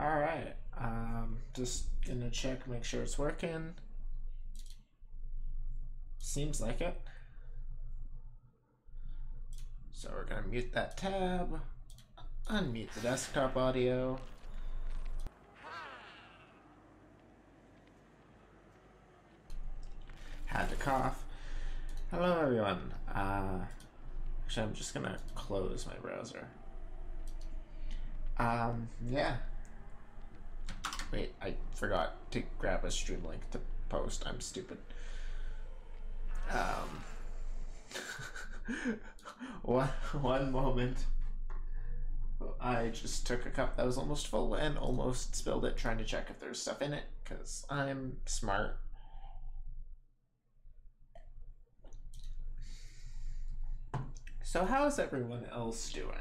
Alright, just gonna check, make sure it's working. Seems like it. So we're gonna mute that tab, unmute the desktop audio. Had to cough. Hello everyone. Actually I'm just gonna close my browser. Yeah. Wait, I forgot to grab a stream link to post. I'm stupid. One moment. I just took a cup that was almost full and almost spilled it trying to check if there's stuff in it, because I'm smart. So how is everyone else doing?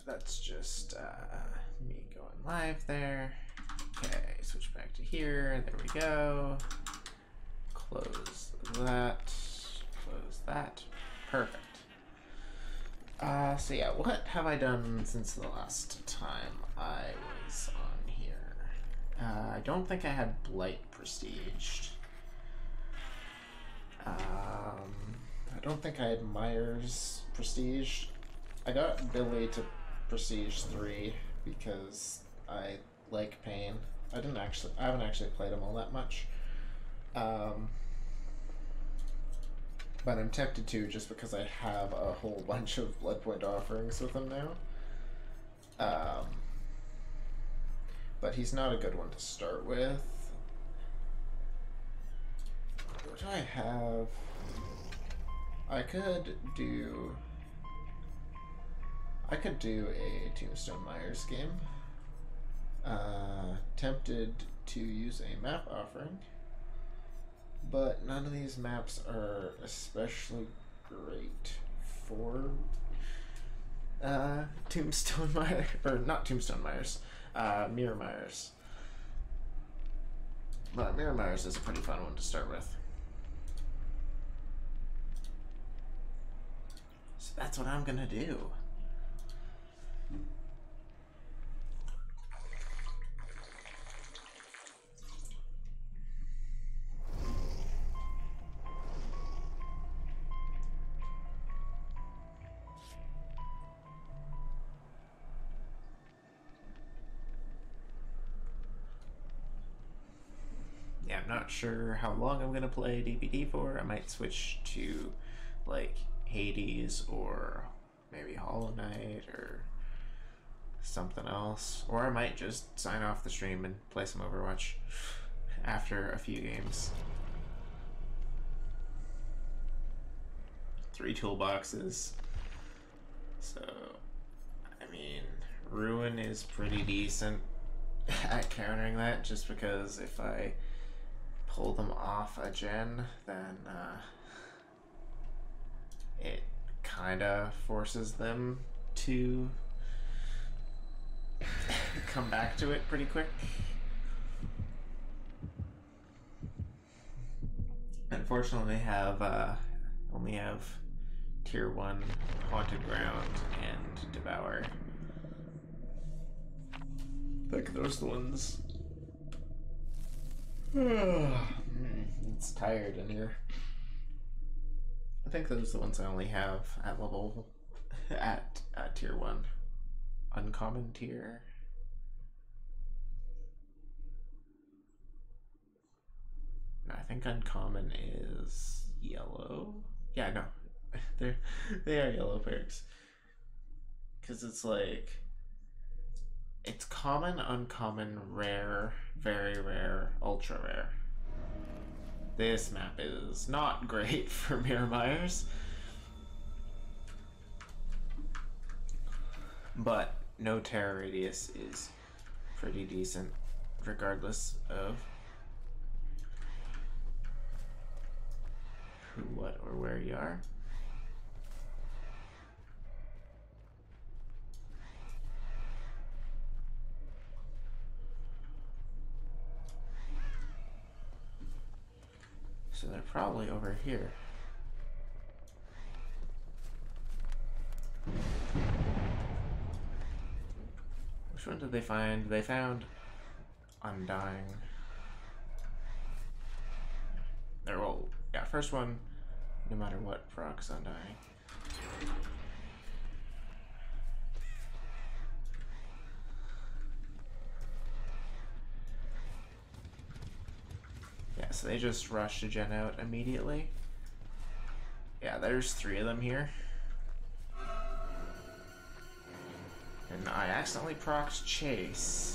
That's just me going live there. Okay, switch back to here. There we go. Close that. Close that. Perfect. So yeah, what have I done since the last time I was on here? I don't think I had Blight prestiged. I don't think I had Myers prestiged. I got Billy to Prestige 3 because I like Pain. I haven't actually played him all that much. But I'm tempted to just because I have a whole bunch of Blood Point offerings with him now. But he's not a good one to start with. What do I have? I could do a Tombstone Myers game. Tempted to use a map offering, but none of these maps are especially great for Tombstone Myers, or not Tombstone Myers, Mirror Myers. But Mirror Myers is a pretty fun one to start with. So that's what I'm gonna do. Yeah, I'm not sure how long I'm gonna play DBD for. I might switch to like Hades or maybe Hollow Knight or something else. Or I might just sign off the stream and play some Overwatch after a few games. 3 toolboxes. So, I mean, Ruin is pretty decent at countering that, just because if I pull them off a gen, then it kind of forces them to come back to it pretty quick. Unfortunately, I only have Tier 1 Haunted Ground and Devour. I think those are the ones. It's tired in here. I think those are the ones I only have at level at Tier 1. Uncommon tier. No, I think uncommon is yellow. Yeah, no. They are yellow perks. Because it's like, it's common, uncommon, rare, very rare, ultra rare. This map is not great for mirror mires. But no terror radius is pretty decent, regardless of who, what, or where you are. So they're probably over here. Which one did they find? They found Undying. Well, yeah, first one, no matter what, procs Undying. Yeah, so they just rushed a gen out immediately. Yeah, there's 3 of them here. And I accidentally procced Chase.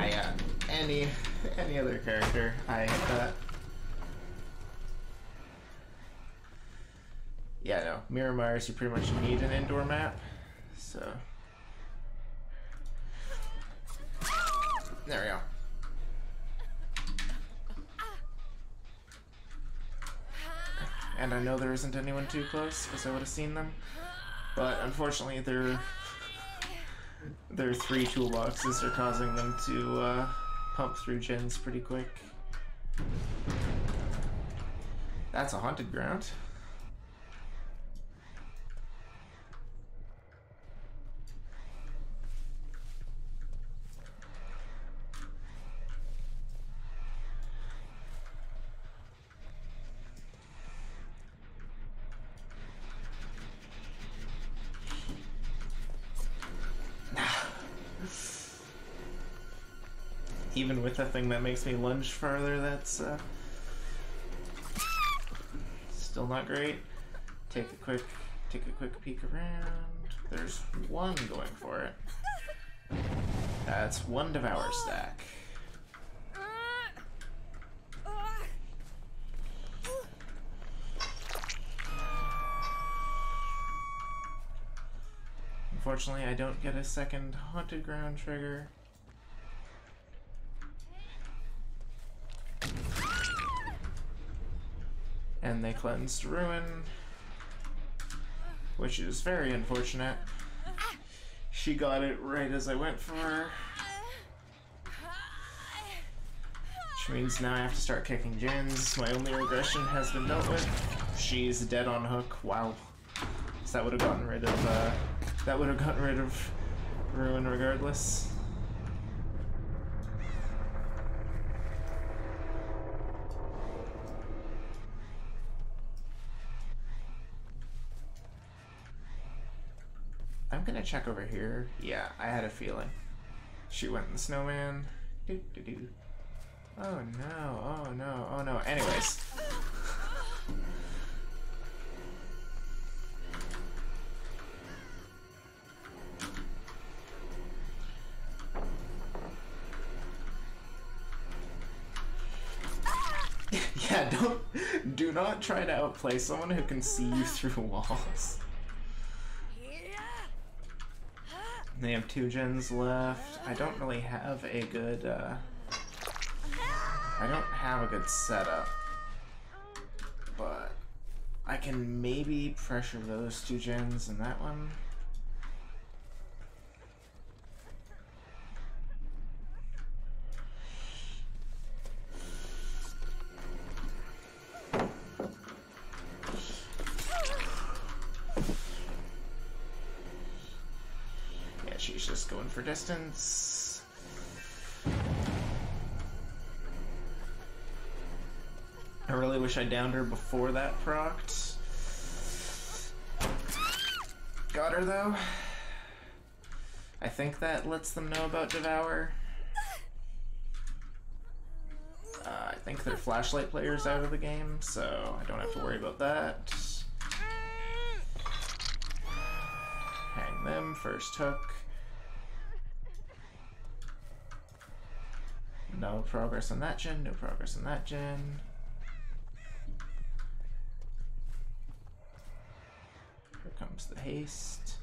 Yeah. Any other character, I hit that. Yeah, no. Mirror Mires, you pretty much need an indoor map, so... There we go. And I know there isn't anyone too close, because I would have seen them. But unfortunately, their 3 toolboxes are causing them to pump through gens pretty quick. That's a haunted ground. Even with the thing that makes me lunge farther, that's still not great. Take a quick peek around. There's one going for it. That's 1 devour stack. Unfortunately, I don't get a second haunted ground trigger. And they cleansed Ruin, which is very unfortunate. She got it right as I went for her. Which means now I have to start kicking gens. My only regression has been dealt with. She's dead on hook. Wow. So that would have gotten rid of Ruin regardless. I'm gonna check over here. Yeah, I had a feeling. She went in the snowman. Doo doo doo. Oh no, oh no, oh no. Anyways. Yeah, do not try to outplay someone who can see you through walls. They have 2 gens left. I don't really have a good, I don't have a good setup. But I can maybe pressure those 2 gens and that one. She's just going for distance. really wish I downed her before that procced. Got her though. I think that lets them know about Devour. I think they're flashlight players out of the game, so I don't have to worry about that. Hang them, first hook. No progress on that gen, no progress on that gen. Here comes the haste.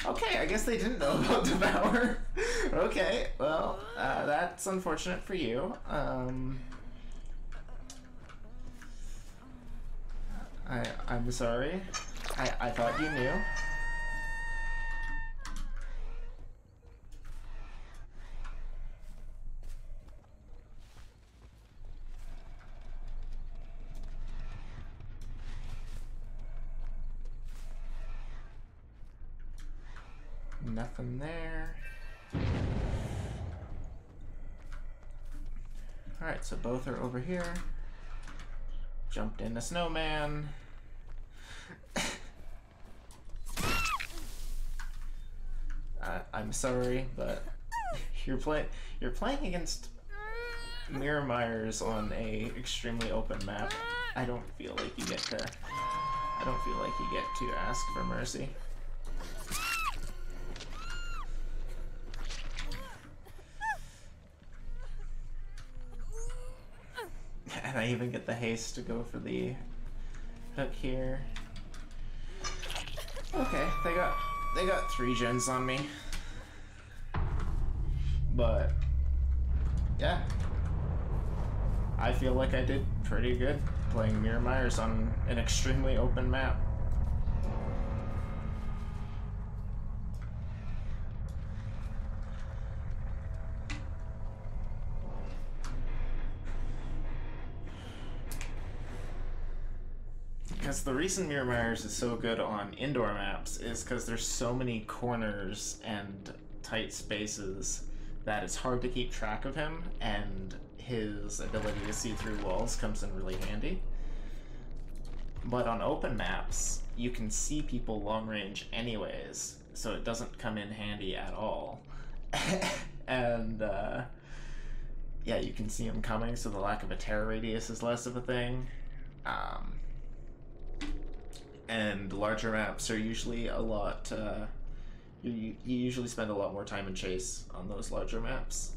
Okay, I guess they didn't know about Devour. Okay, well, that's unfortunate for you. I'm sorry. I thought you knew. Nothing there. Alright, so both are over here. Jumped in a snowman. I'm sorry, but you're playing against Mirror on a extremely open map. I don't feel like you get to ask for mercy. And I even get the haste to go for the hook here. Okay, they got 3 gens on me. But yeah. I feel like I did pretty good playing Mirror on an extremely open map. Because the reason Mirror is so good on indoor maps is because there's so many corners and tight spaces that it's hard to keep track of him, and his ability to see through walls comes in really handy. But on open maps, you can see people long range anyways, so it doesn't come in handy at all. And yeah, you can see him coming, so the lack of a terror radius is less of a thing. And larger maps are usually a lot, you usually spend a lot more time in chase on those larger maps.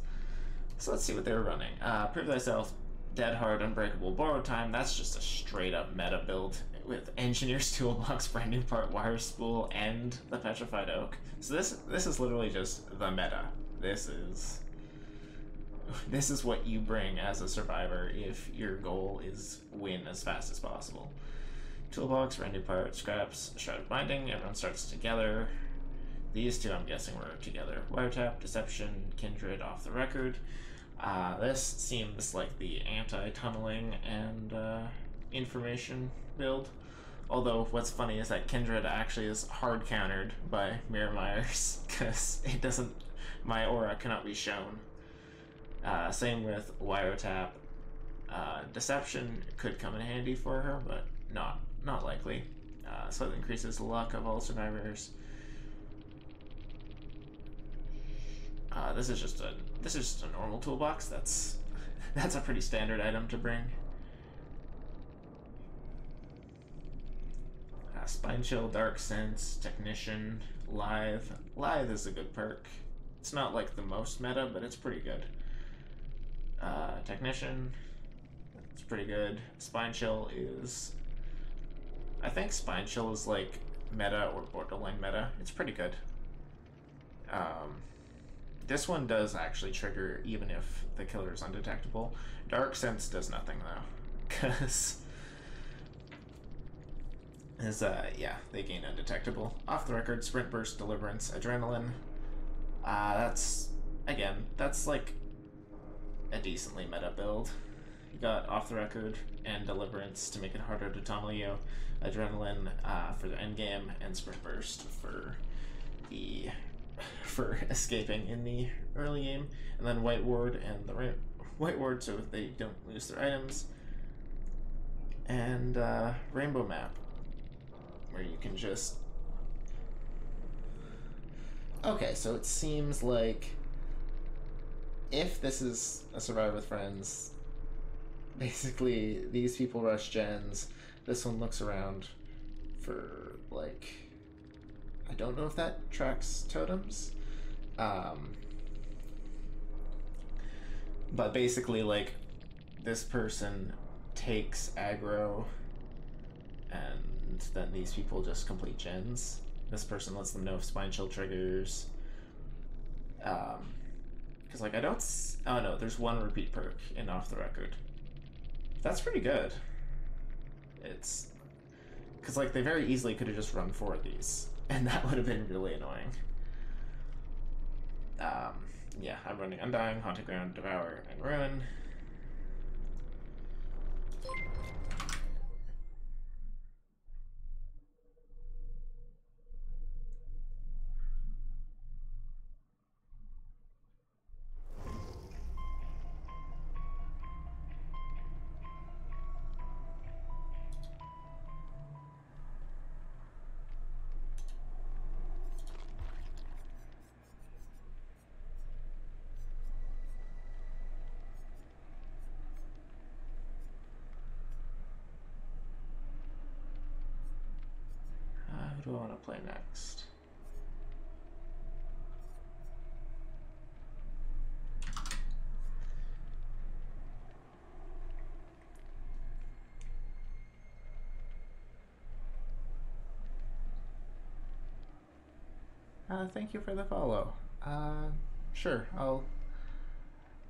So let's see what they're running. Prove Thyself, Dead Hard, Unbreakable, Borrowed Time. That's just a straight up meta build with Engineer's Toolbox, Brand New Part, Wire Spool, and the Petrified Oak. So this is literally just the meta. This is what you bring as a survivor if your goal is win as fast as possible. Toolbox, Brand New Part, Scraps, Shrouded Binding. Everyone starts together. These two, I'm guessing, were together. Wiretap, Deception, Kindred, Off the Record. This seems like the anti-tunneling and information build. Although, what's funny is that Kindred actually is hard countered by Mirror because it doesn't... my aura cannot be shown. Same with Wiretap. Deception could come in handy for her, but not likely. So it increases the luck of all survivors. This is just a normal toolbox. That's a pretty standard item to bring. Spine Chill, Dark Sense, Technician, Lithe. Lithe is a good perk. It's not like the most meta, but it's pretty good. Technician, it's pretty good. Spine Chill is... I think Spine Chill is like meta or borderline meta. It's pretty good. This one does actually trigger even if the killer is undetectable. Dark Sense does nothing though, because yeah, they gain undetectable. Off the Record, Sprint Burst, Deliverance, Adrenaline. That's like a decently meta build. We got Off the Record and Deliverance to make it harder to Tomaleo, Adrenaline for the endgame, and Sprint Burst for escaping in the early game, and then White Ward and the White Ward so they don't lose their items, and Rainbow Map, where you can just... Okay, so it seems like if this is a Survive with Friends, basically these people rush gens, this one looks around for, like, I don't know if that tracks totems, but basically, like, this person takes aggro and then these people just complete gens. This person lets them know if Spine Chill triggers. Because, like, I don't... Oh, no, there's one repeat perk in Off the Record. That's pretty good. It's... Because, like, they very easily could have just run 4 of these, and that would have been really annoying. Yeah, I'm running Undying, Haunted Ground, Devour, and Ruin. Who do I want to play next? Thank you for the follow. Sure,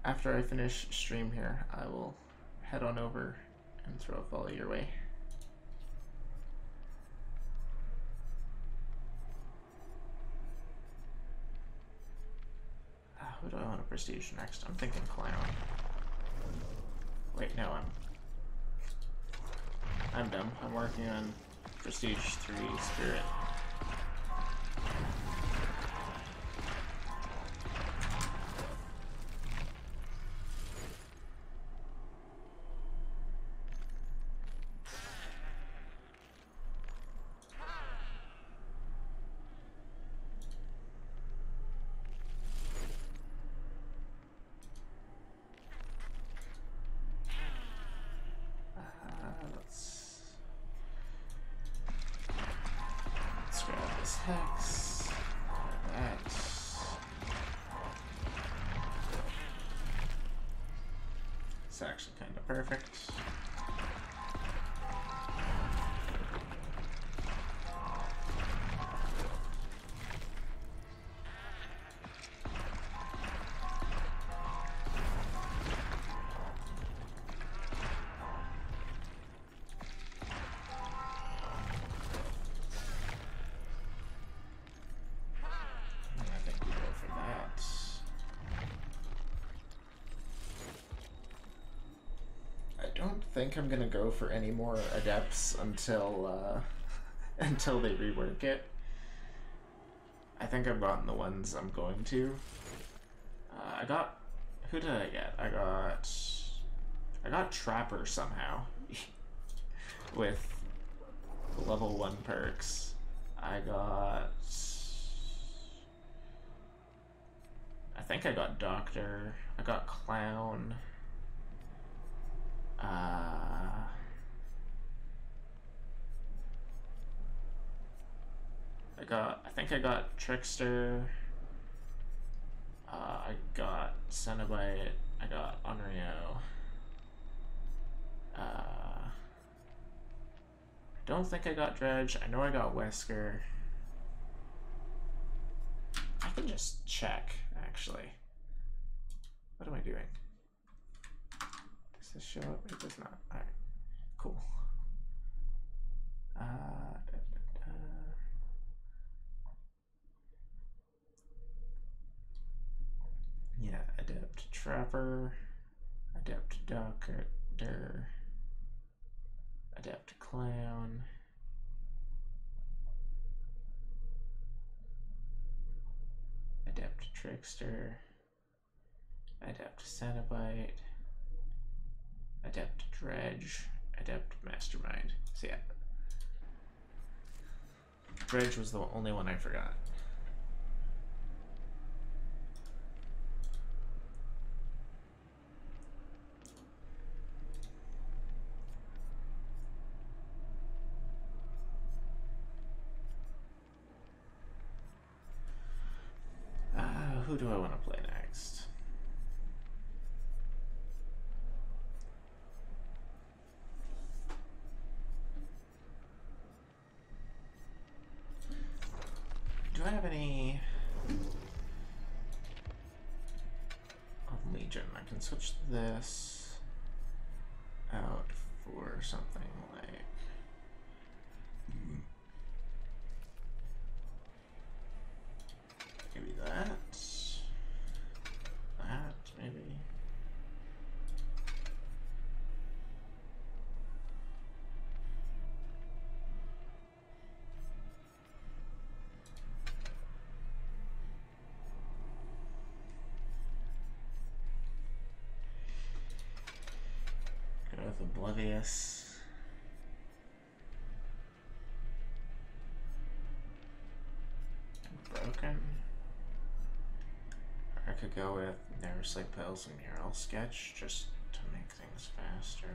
after I finish stream here, I will head on over and throw a follow your way. Who do I want to prestige next? I'm thinking Clown. Wait, no, I'm dumb. I'm working on Prestige 3 Spirit. Let's grab this Hex. That. It's actually kind of perfect. I think I'm gonna go for any more adepts until until they rework it. I think I've gotten the ones I'm going to. I got... Who did I get? I got Trapper somehow with level 1 perks. I think I got Doctor. I got Clown. I think I got Trickster. I got Cenobite. I got Onryo. Don't think I got Dredge. I know I got Wesker. I can just check, actually. What am I doing? Does this show up? It does not. Alright. Cool. Yeah, Adept Trapper, Adept Defender, Adept Clown, Adept Trickster, Adept Cenobite, Adept Dredge, Adept Mastermind. So yeah, Dredge was the only one I forgot. Who do I want to play next? Do I have any on Legion? I can switch this out for something like maybe that, maybe. Go with Oblivious. Broken. I could go with Never Sleep Pills and Mural Sketch just to make things faster.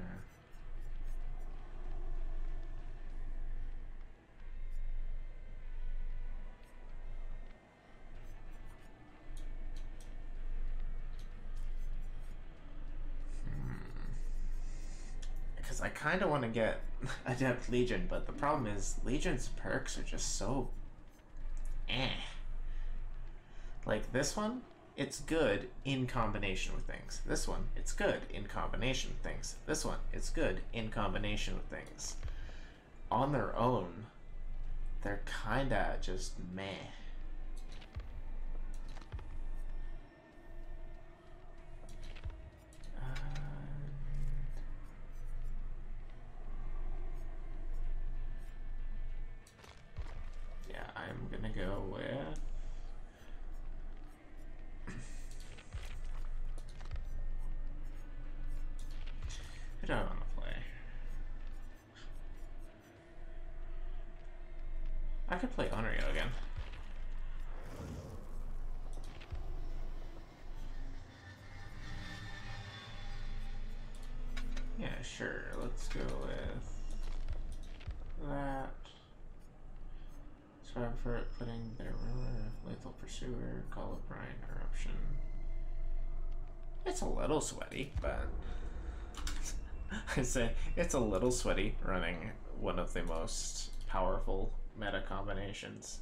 Because I kind of want to get Adept Legion, but the problem is Legion's perks are just so eh. Like this one, it's good in combination with things. This one, it's good in combination with things. This one, it's good in combination with things. On their own, they're kinda just meh. Yeah, I'm gonna go with who do I want to play? I could play Onryo again. Yeah, sure. Let's go with that. Strive for it, putting their Lethal Pursuer, Call of Brine, Eruption. It's a little sweaty, but I say it's a little sweaty running one of the most powerful meta combinations.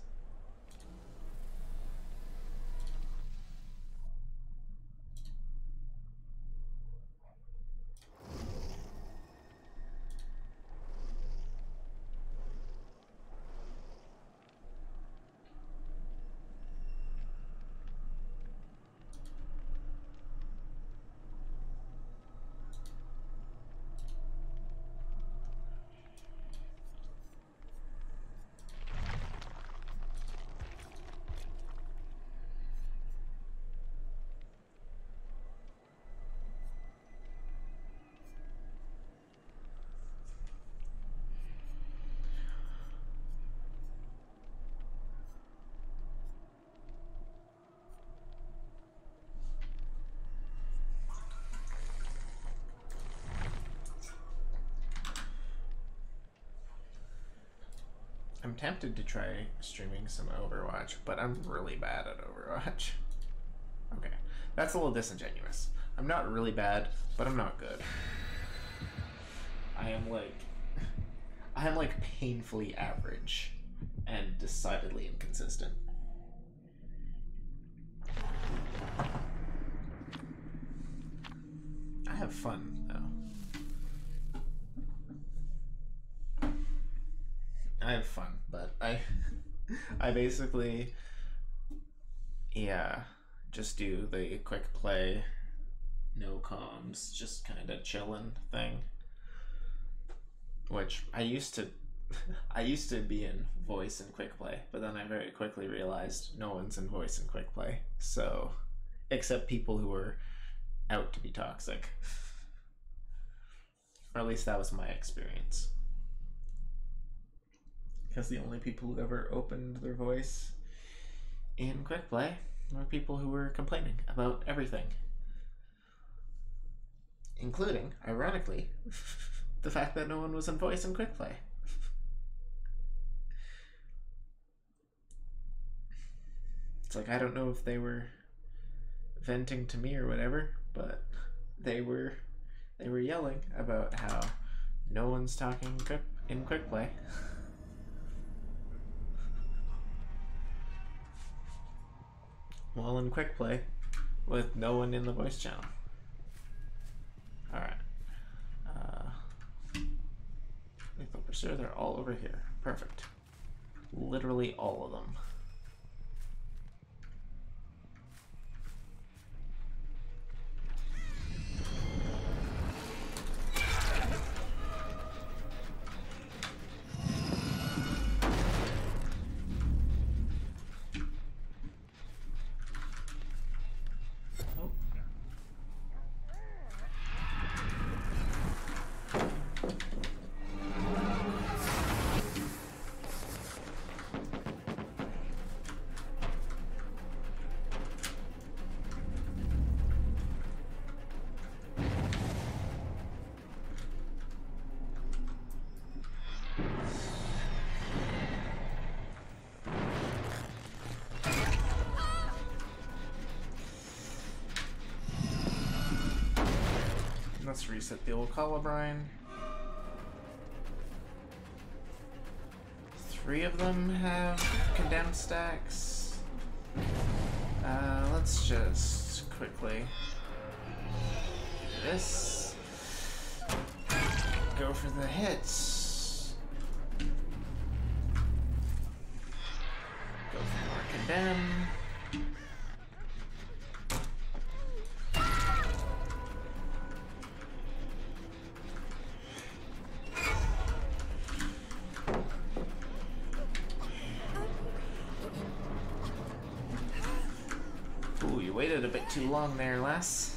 I'm tempted to try streaming some Overwatch, but I'm really bad at Overwatch. Okay, that's a little disingenuous. I'm not really bad, but I'm not good. I am like painfully average and decidedly inconsistent. I have fun though. I have fun, but I basically, yeah, just do the quick play no comms, just kind of chilling thing. Which I used to I used to be in voice and quick play, but then I very quickly realized no one's in voice and quick play. So, except people who were out to be toxic. Or at least that was my experience. Because the only people who ever opened their voice in quick play were people who were complaining about everything. Including, ironically, the fact that no one was in voice in quick play. It's like, I don't know if they were venting to me or whatever, but they were yelling about how no one's talking in quick play. Well, in quick play, with no one in the voice channel. Alright. Lethal Pursuer, they're all over here. Perfect. Literally all of them. Let's reset the old Colubrine. 3 of them have condemned stacks. Let's just quickly do this. Go for the hits. Go for more condemn. Waited a bit too long there, lass.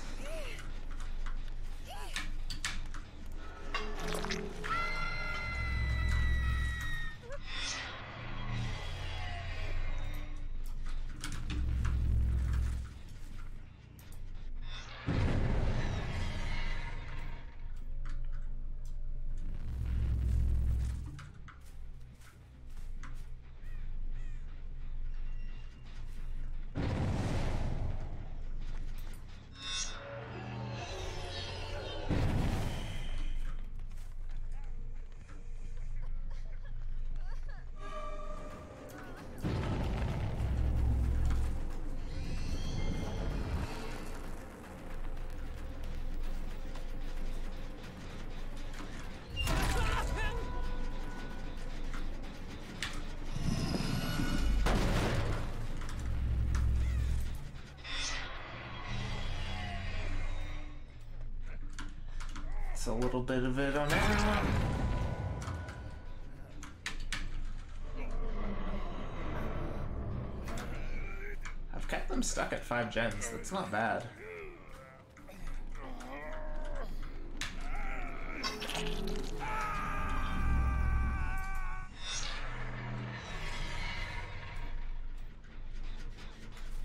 A little bit of it on everyone. I've kept them stuck at 5 gens. That's not bad.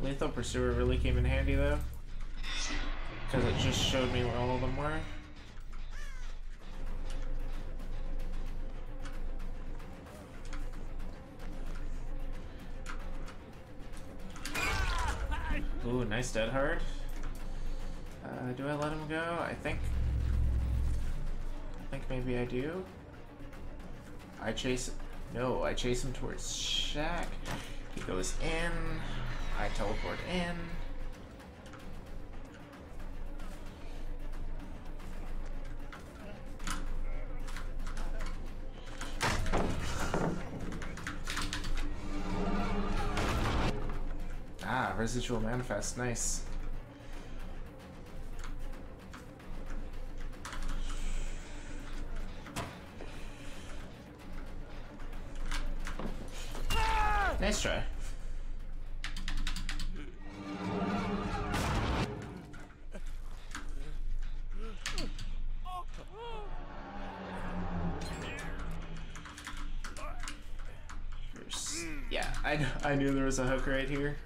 Lethal Pursuer really came in handy though, because it just showed me where all of them were. Ooh, nice dead hard. Do I let him go? I think maybe I do. I chase him towards Shack. He goes in. I teleport in. Residual manifest, nice. Nice try. Yeah, I knew there was a hook right here.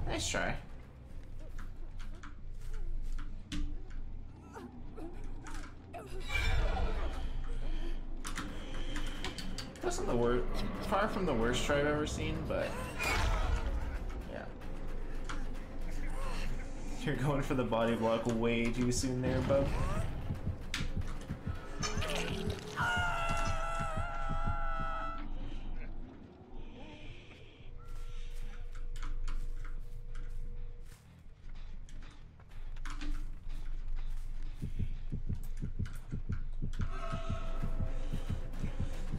Nice try. Wasn't the worst, far from the worst try I've ever seen, but yeah. You're going for the body block way too soon there, bub.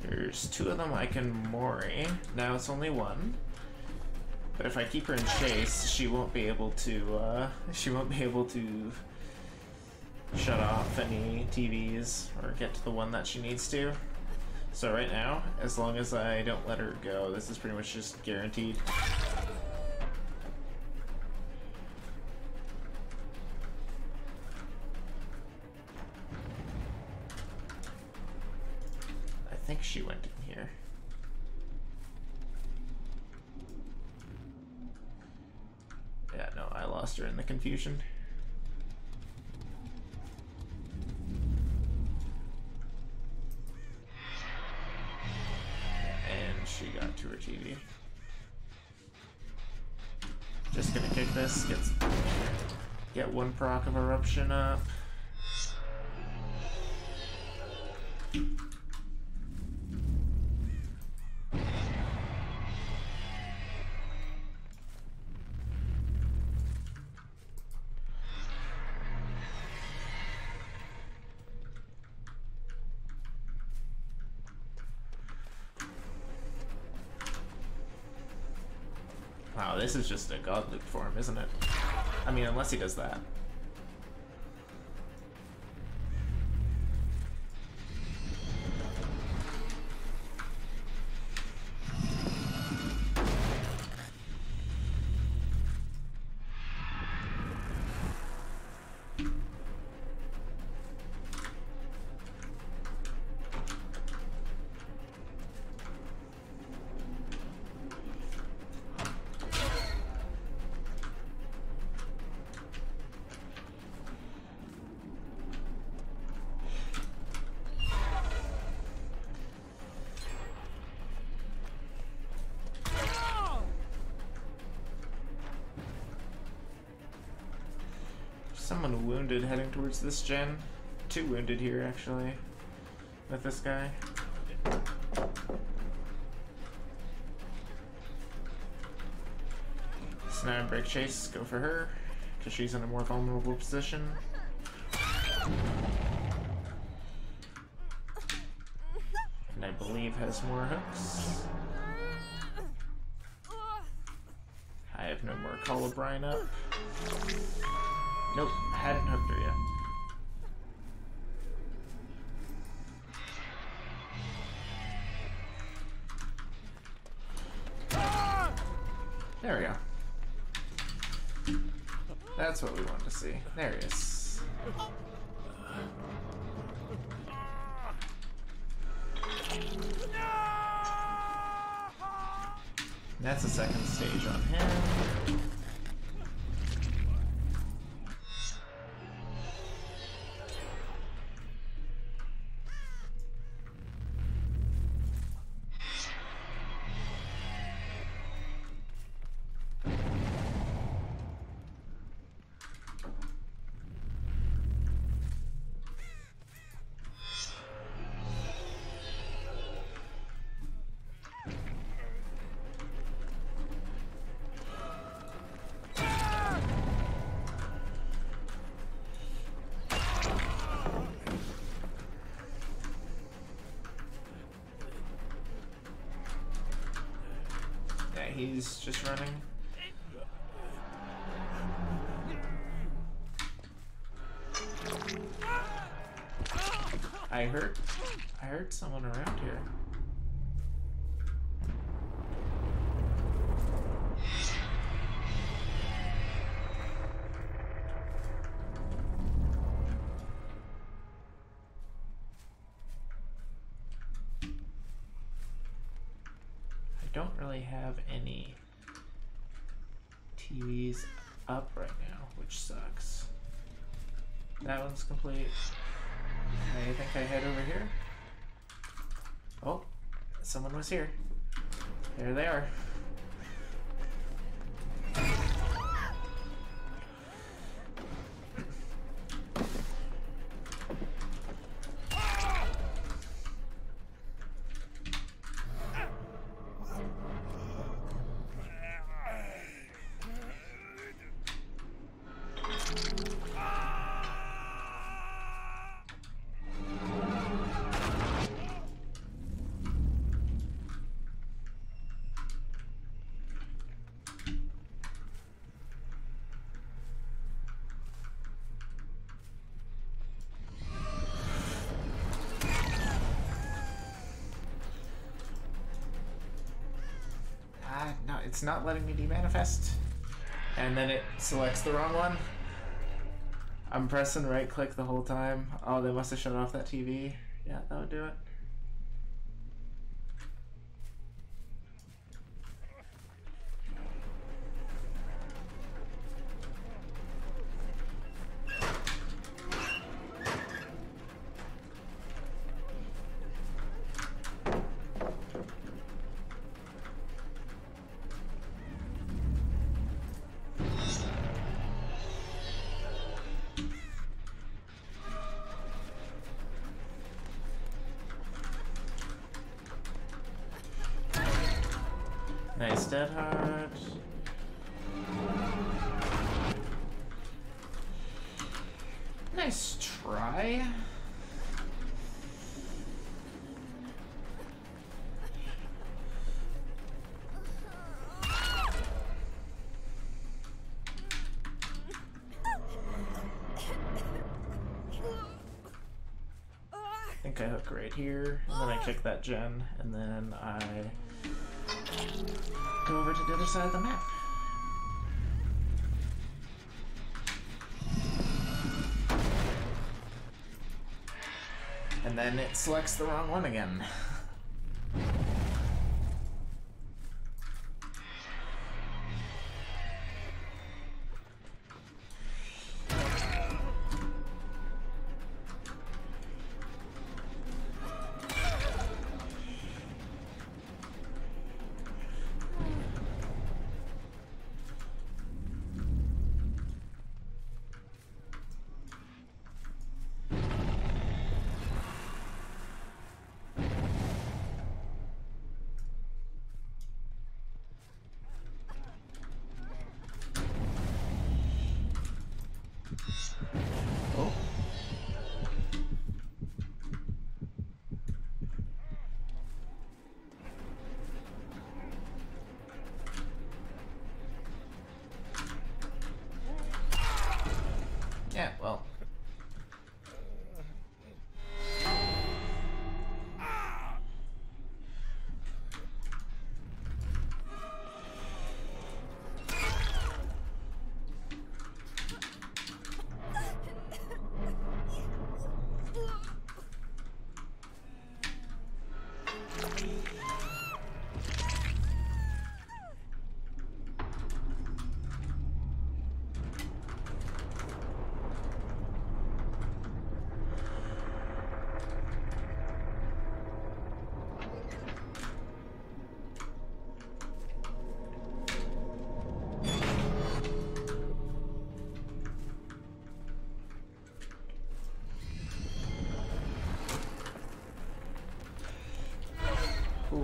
There's two of them I can mori. Now it's only one. But if I keep her in chase, she won't be able to shut off any TVs or get to the one that she needs to. So right now, as long as I don't let her go, this is pretty much just guaranteed. I think she went in here. Yeah, no, I lost her in the confusion. And she got to her TV. Just gonna kick this, get one proc of eruption up. Wow, this is just a god loop for him, isn't it? I mean, unless he does that. Someone wounded heading towards this gen. 2 wounded here, actually, with this guy. Snap, break, chase, go for her, because she's in a more vulnerable position. And I believe has more hooks. I have no more Colubrine up. Nope, hadn't hooked her yet. There we go. That's what we want to see. There he is. That's the second stage on him. He's just running. I heard someone around here. Don't really have any TVs up right now, which sucks. That one's complete. I think I head over here. Oh, someone was here. There they are. No, it's not letting me demanifest. And then it selects the wrong one. I'm pressing right click the whole time. Oh, they must have shut off that TV. Yeah, that would do it. Nice dead hard. Nice try. I think I hook right here, and then I kick that gen, and then I go over to the other side of the map. And then it selects the wrong one again.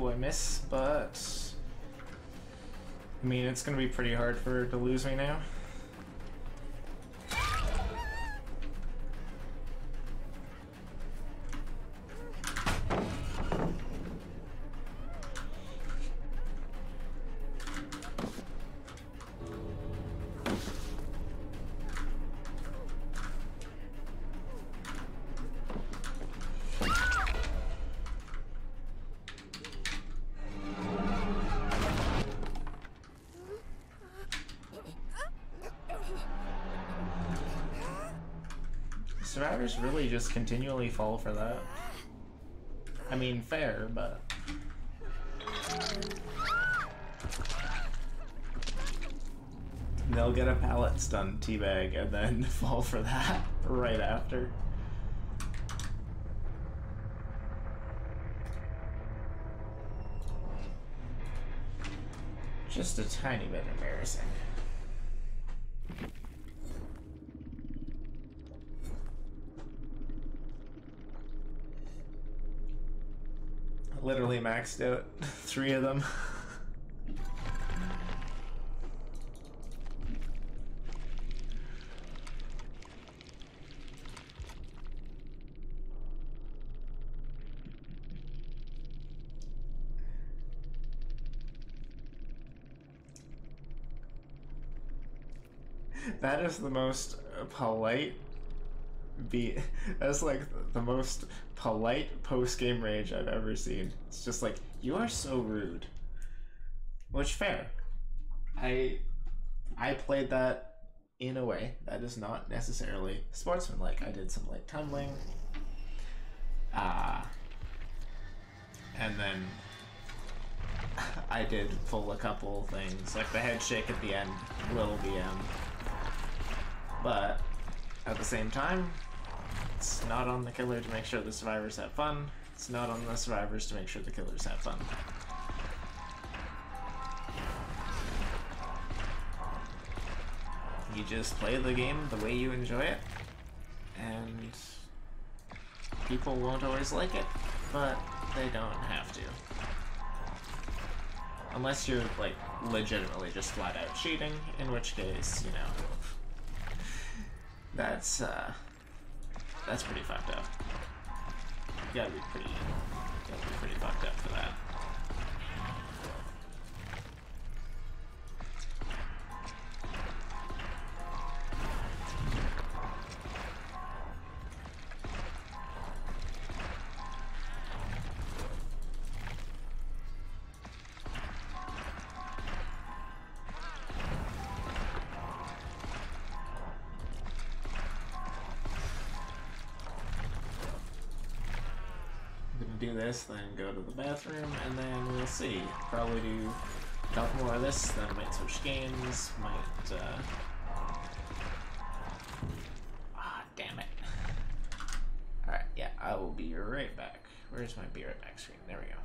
Ooh, I miss, but I mean, it's gonna be pretty hard for her to lose me now. Survivors really just continually fall for that. I mean, fair, but... They'll get a pallet stun teabag and then fall for that right after. Just a tiny bit embarrassing. Literally maxed out 3 of them. That is the most polite that's like the most polite post-game rage I've ever seen. It's just like, you are so rude. Which, fair. I played that in a way that is not necessarily sportsmanlike. I did some light tumbling. And then I did pull a couple things, like the head shake at the end, little BM. But at the same time, it's not on the killer to make sure the survivors have fun. It's not on the survivors to make sure the killers have fun. You just play the game the way you enjoy it, and people won't always like it, but they don't have to. Unless you're, like, legitimately just flat out cheating, in which case, you know, that's pretty fucked up. You gotta be pretty fucked up for that. Do this, then go to the bathroom, and then we'll see. Probably do a couple more of this, then I might switch games, might, damn it. Alright, yeah, I will be right back. Where's my be right back screen? There we go.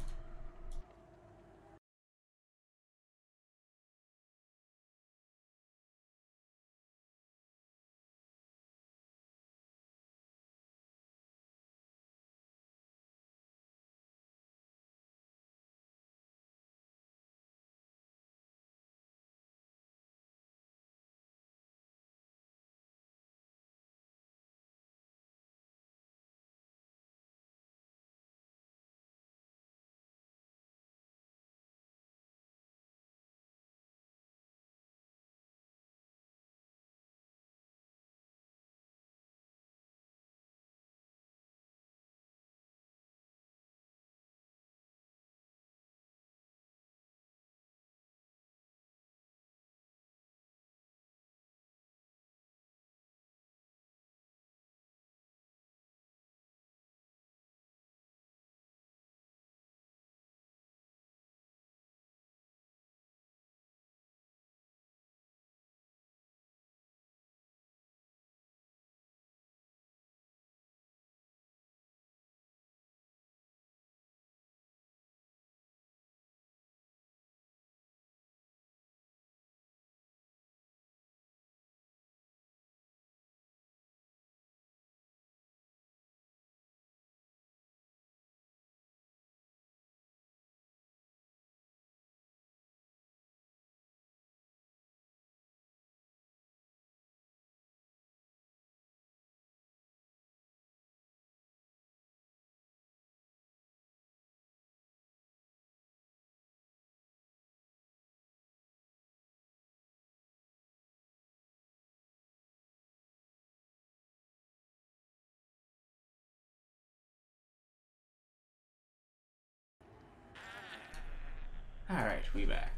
Alright, we back.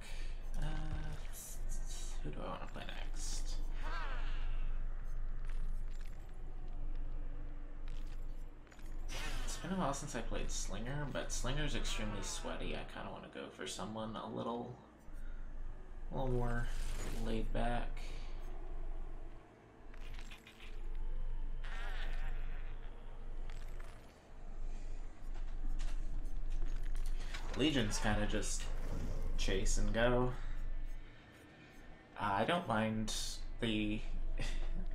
Who do I want to play next? It's been a while since I played Slinger, but Slinger's extremely sweaty. I kind of want to go for someone a little more laid back. Legion's kind of just chase and go. I don't mind the...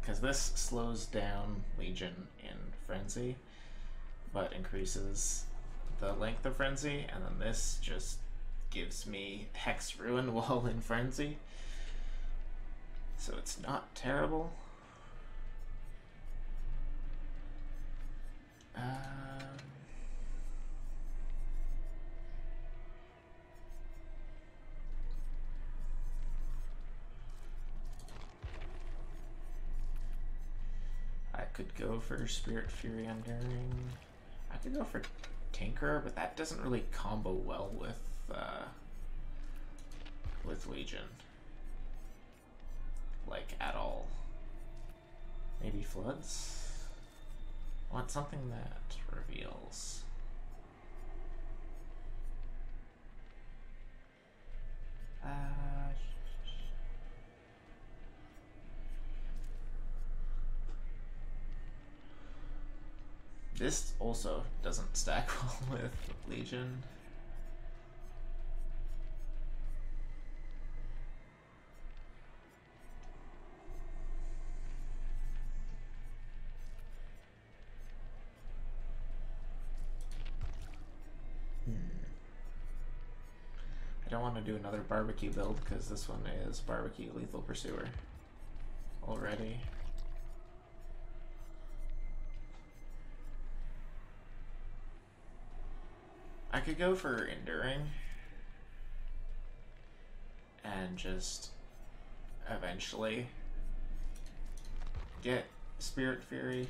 because this slows down Legion in Frenzy, but increases the length of Frenzy, and then this just gives me Hex Ruin while in Frenzy. So it's not terrible. I could go for Spirit Fury Undaring. I could go for Tinker, but that doesn't really combo well with Legion. Like, at all. Maybe Floods? I want something that reveals. This also doesn't stack well with Legion. I don't want to do another barbecue build because this one is barbecue lethal pursuer already. I could go for Enduring and just eventually get Spirit Fury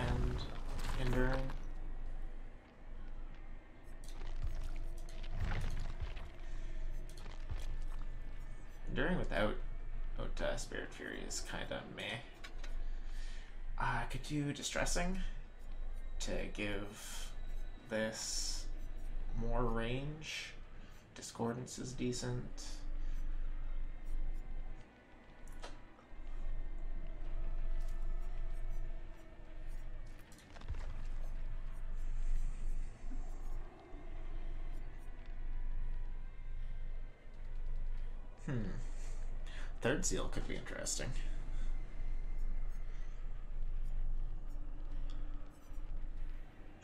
and Enduring. Enduring without Spirit Fury is kind of meh. I could do Distressing to give this more range. Discordance is decent. Third Seal could be interesting.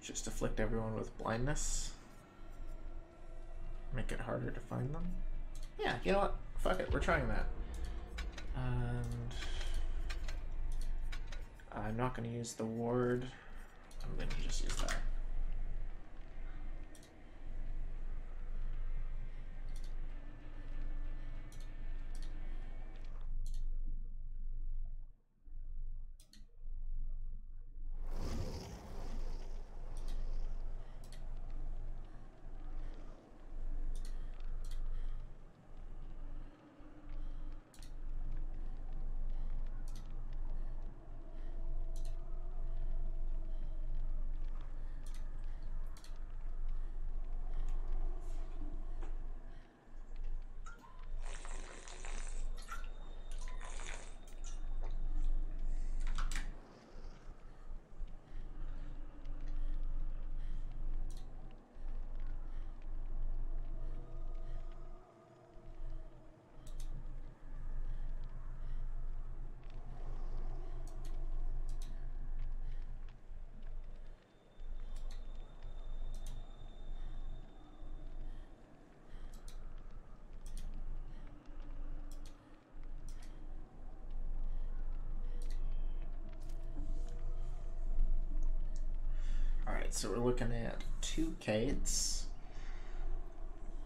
Just afflict everyone with blindness. Make it harder to find them. Yeah, you know what? Fuck it, we're trying that. And I'm not going to use the ward. I'm going to just use that. So we're looking at 2 Kates,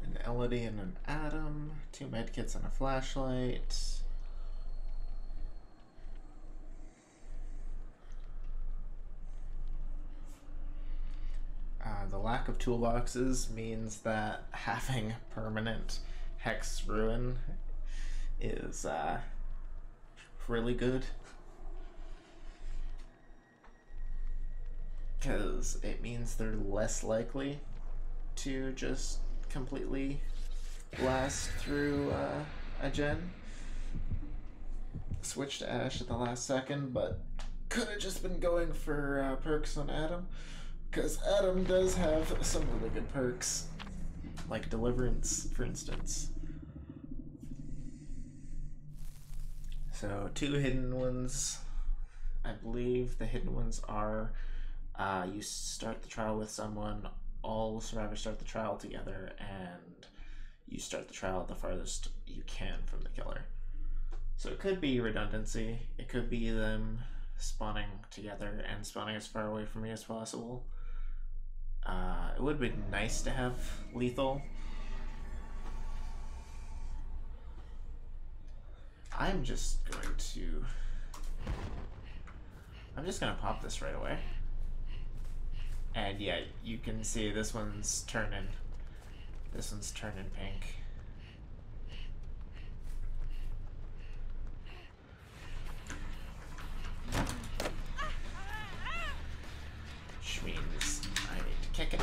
an Elodie and an Adam, 2 medkits and a flashlight. The lack lack of toolboxes means that having permanent Hex Ruin is really good. Because it means they're less likely to just completely blast through a gen. Switched to Ash at the last second, but could have just been going for perks on Adam, because Adam does have some really good perks, like Deliverance, for instance. So 2 hidden ones. I believe the hidden ones are you start the trial with someone, all survivors start the trial together, and you start the trial the farthest you can from the killer. So it could be redundancy, it could be them spawning together and spawning as far away from me as possible. It would be nice to have lethal. I'm just gonna pop this right away. And yeah, you can see this one's turning pink. Which means I need to kick it.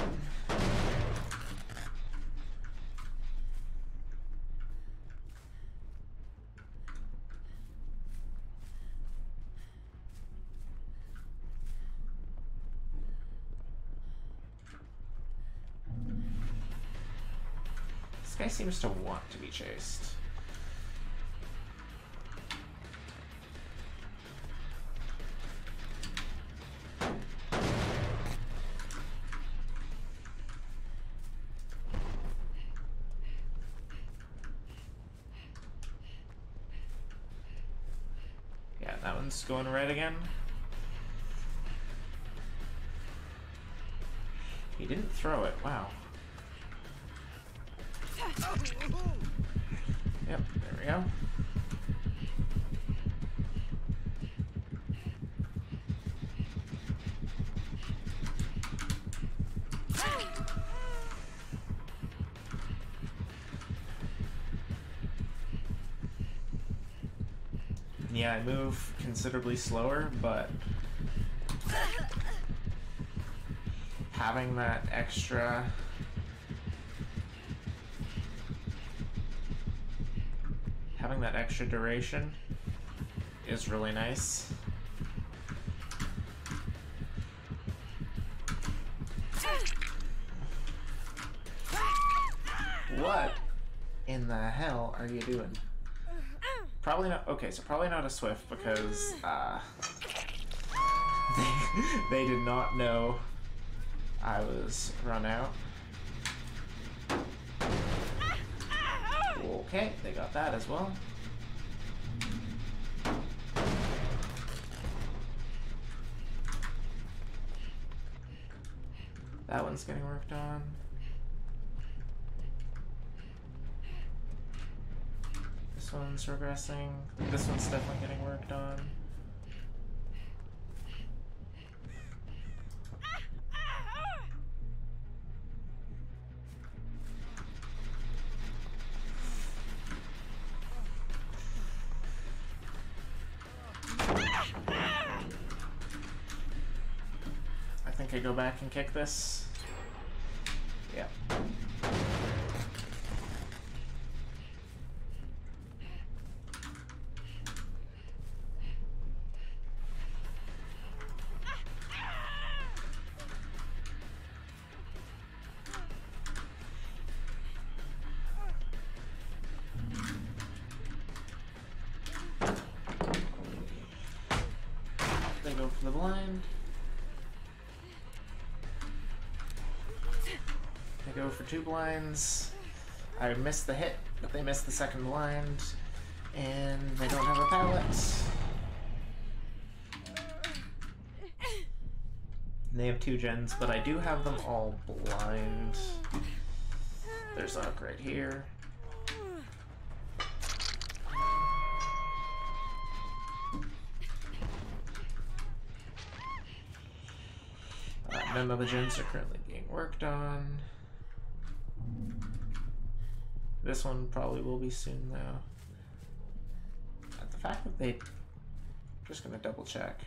This guy seems to want to be chased. Yeah, that one's going red again. He didn't throw it, wow. Yep, there we go. Yeah, I move considerably slower, but having that extra duration is really nice. What in the hell are you doing? Probably not. Okay, so probably not a Swift, because they did not know I was run out. Okay, they got that as well. That one's getting worked on. This one's regressing. This one's definitely getting worked on. I think I go back and kick this. Yeah. They go for the blind. They go for 2 blinds. I missed the hit, but they missed the second blind. And they don't have a pallet. They have 2 gens, but I do have them all blind. There's a hook right here. none of the gens are currently being worked on. This one probably will be soon, though. The fact that they... Just gonna double check.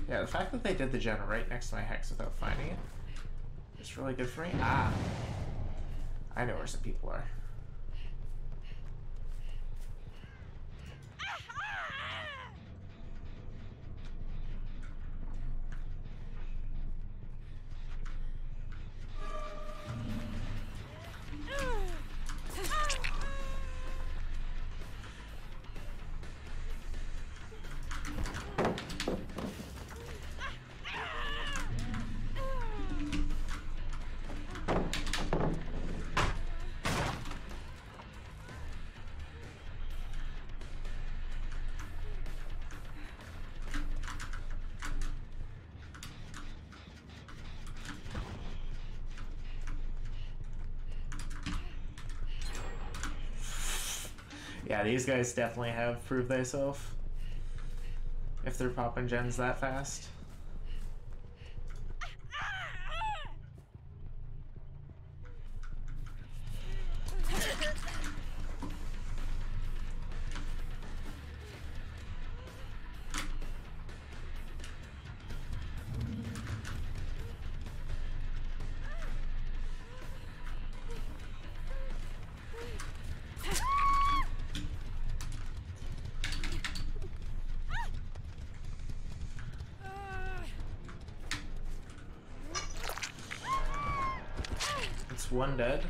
Yeah, the fact that they did the gen right next to my hex without finding it is really good for me. Ah! I know where some people are. Yeah, these guys definitely have proved themselves. If they're popping gens that fast. It's one dead.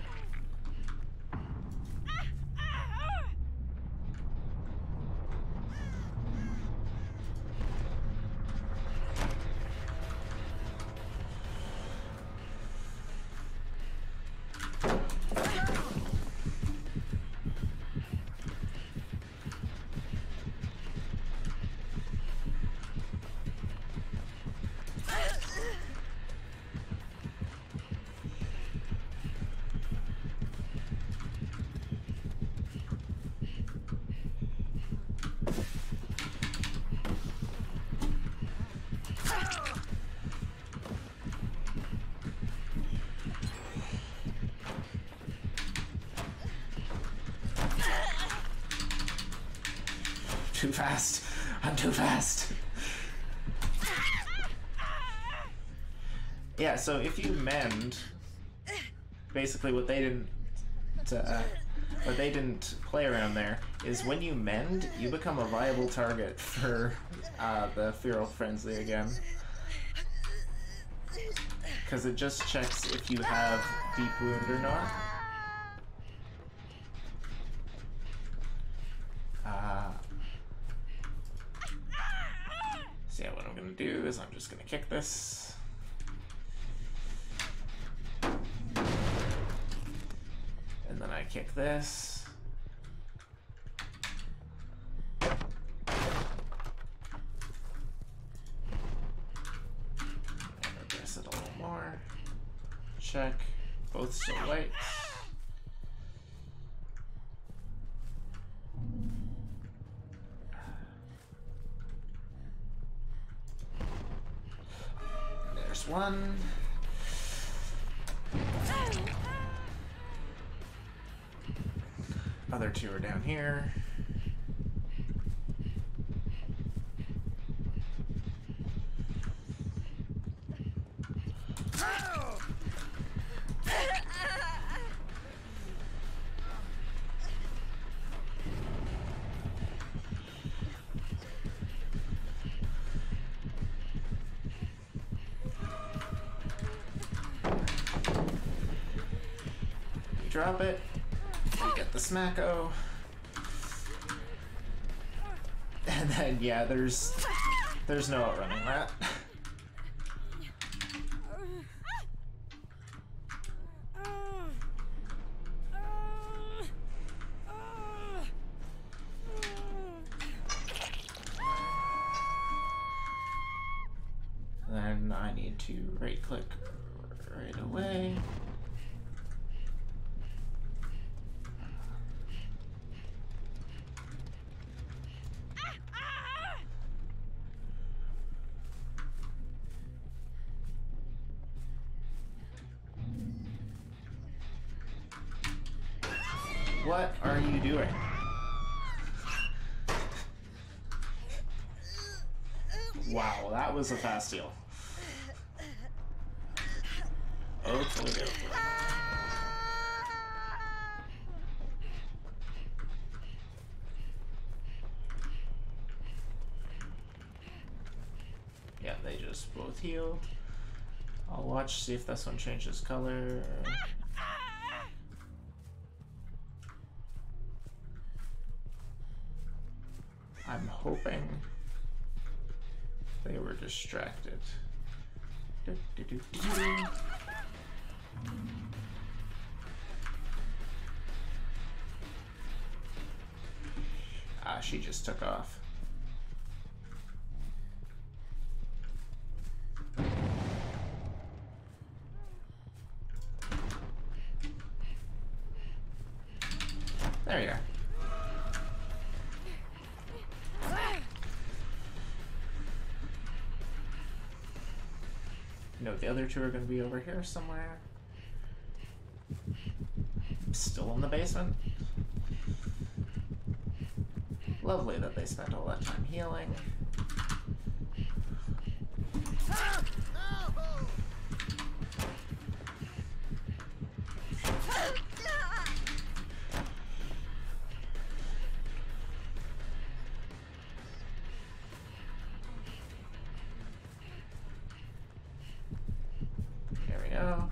Too fast. I'm too fast. Yeah, so if you mend, basically what they didn't play around there is when you mend, you become a viable target for the Feral Frenzy again. Because it just checks if you have deep wound or not. So yeah, what I'm gonna do is I'm just gonna kick this. And then I kick this. And regress it a little more. Check. Both still white. There's one. Other two are down here. Drop it. We get the smacko. And then yeah, there's no outrunning that. Then I need to right click right away. What are you doing? Wow, that was a fast heal. Okay. Yeah, they just both healed. I'll watch, see if this one changes color. I'm hoping they were distracted. Ah, she just took off. There you are. No, the other two are going to be over here somewhere. Still in the basement. Lovely that they spent all that time healing. Here we go.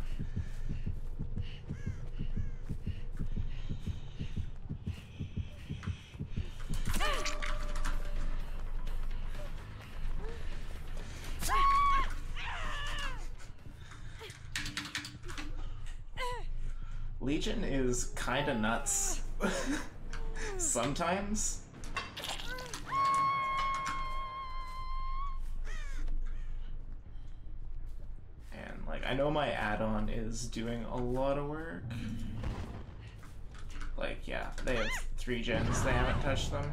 Legion is kinda nuts. Sometimes. And like, I know my add-on is doing a lot of work. Like, yeah, they have 3 gens, they haven't touched them.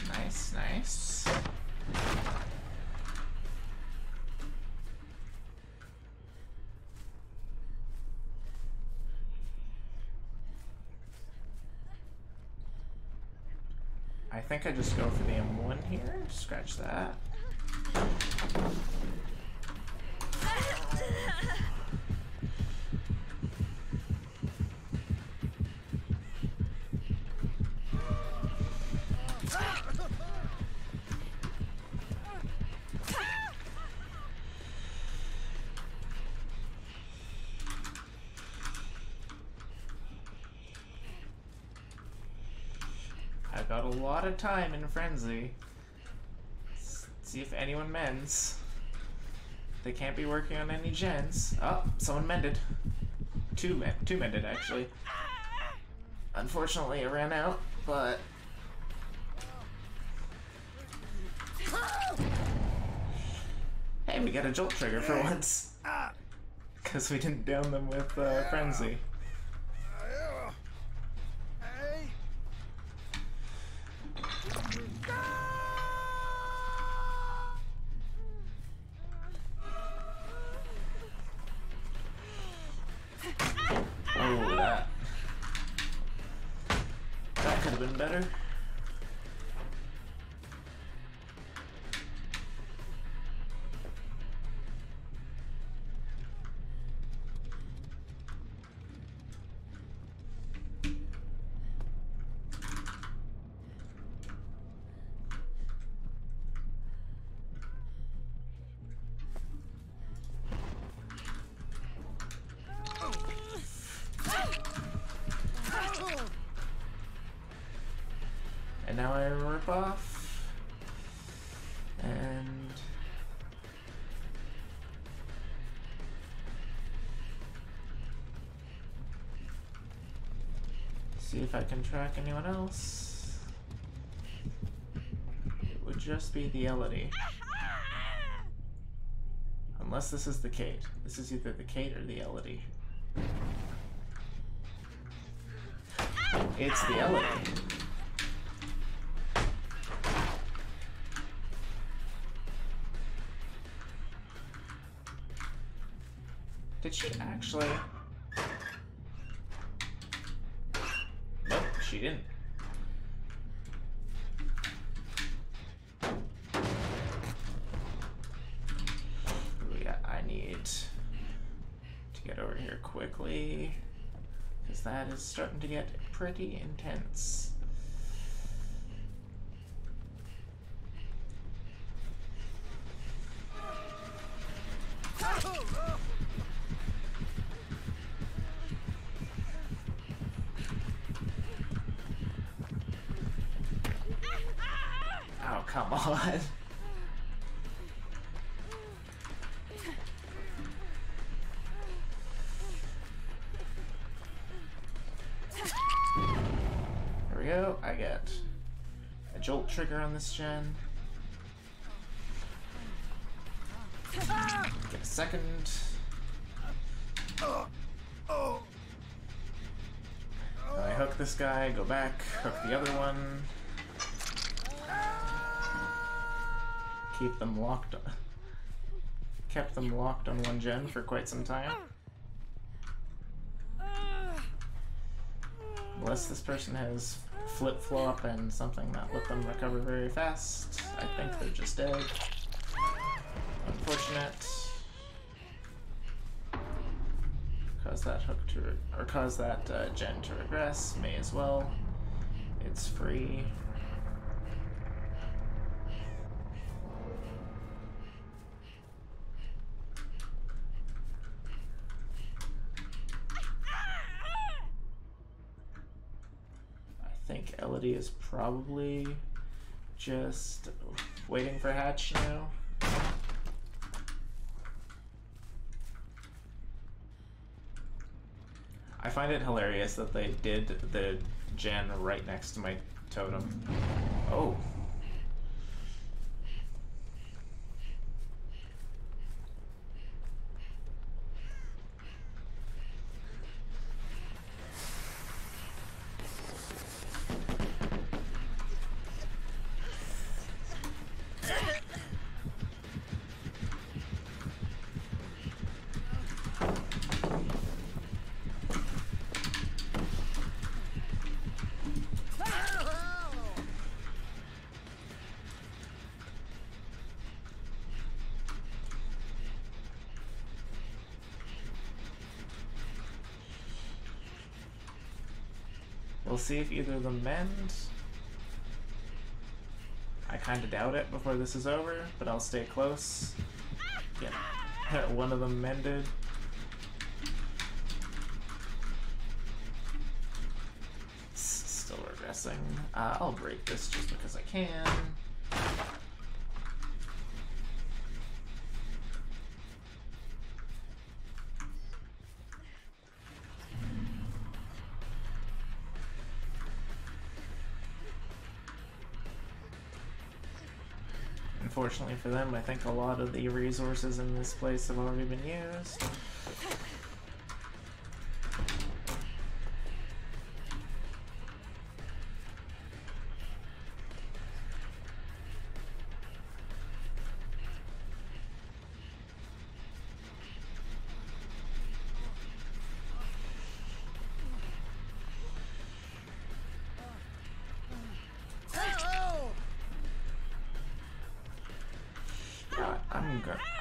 Nice, nice. I think I just go for the M1 here. Scratch that. I've got a lot of time in Frenzy. Let's see if anyone mends. They can't be working on any gens. Oh, someone mended. Two mended, actually. Unfortunately, it ran out, but... Hey, we got a jolt trigger for once. Because we didn't down them with Frenzy. Oh, that could have been better. And now I rip off, and see if I can track anyone else. It would just be the Elodie. Unless this is the Kate. This is either the Kate or the Elodie. It's the Elodie. Did she actually? Nope, she didn't. Yeah, I need to get over here quickly, because that is starting to get pretty intense. Oh, come on. There we go. I get a jolt trigger on this gen. Get a second. I hook this guy, go back, hook the other one. Keep them locked. Kept them locked on one gen for quite some time. Unless this person has flip-flop and something that let them recover very fast. I think they're just dead. Unfortunate. Cause that hook to, or cause that gen to regress. May as well. It's free. I think Elodie is probably just waiting for Hatch now. I find it hilarious that they did the gen right next to my totem. Oh. We'll see if either of them mend. I kind of doubt it before this is over, but I'll stay close. Yeah, one of them mended. It's still regressing. I'll break this just because I can. Unfortunately for them, I think a lot of the resources in this place have already been used.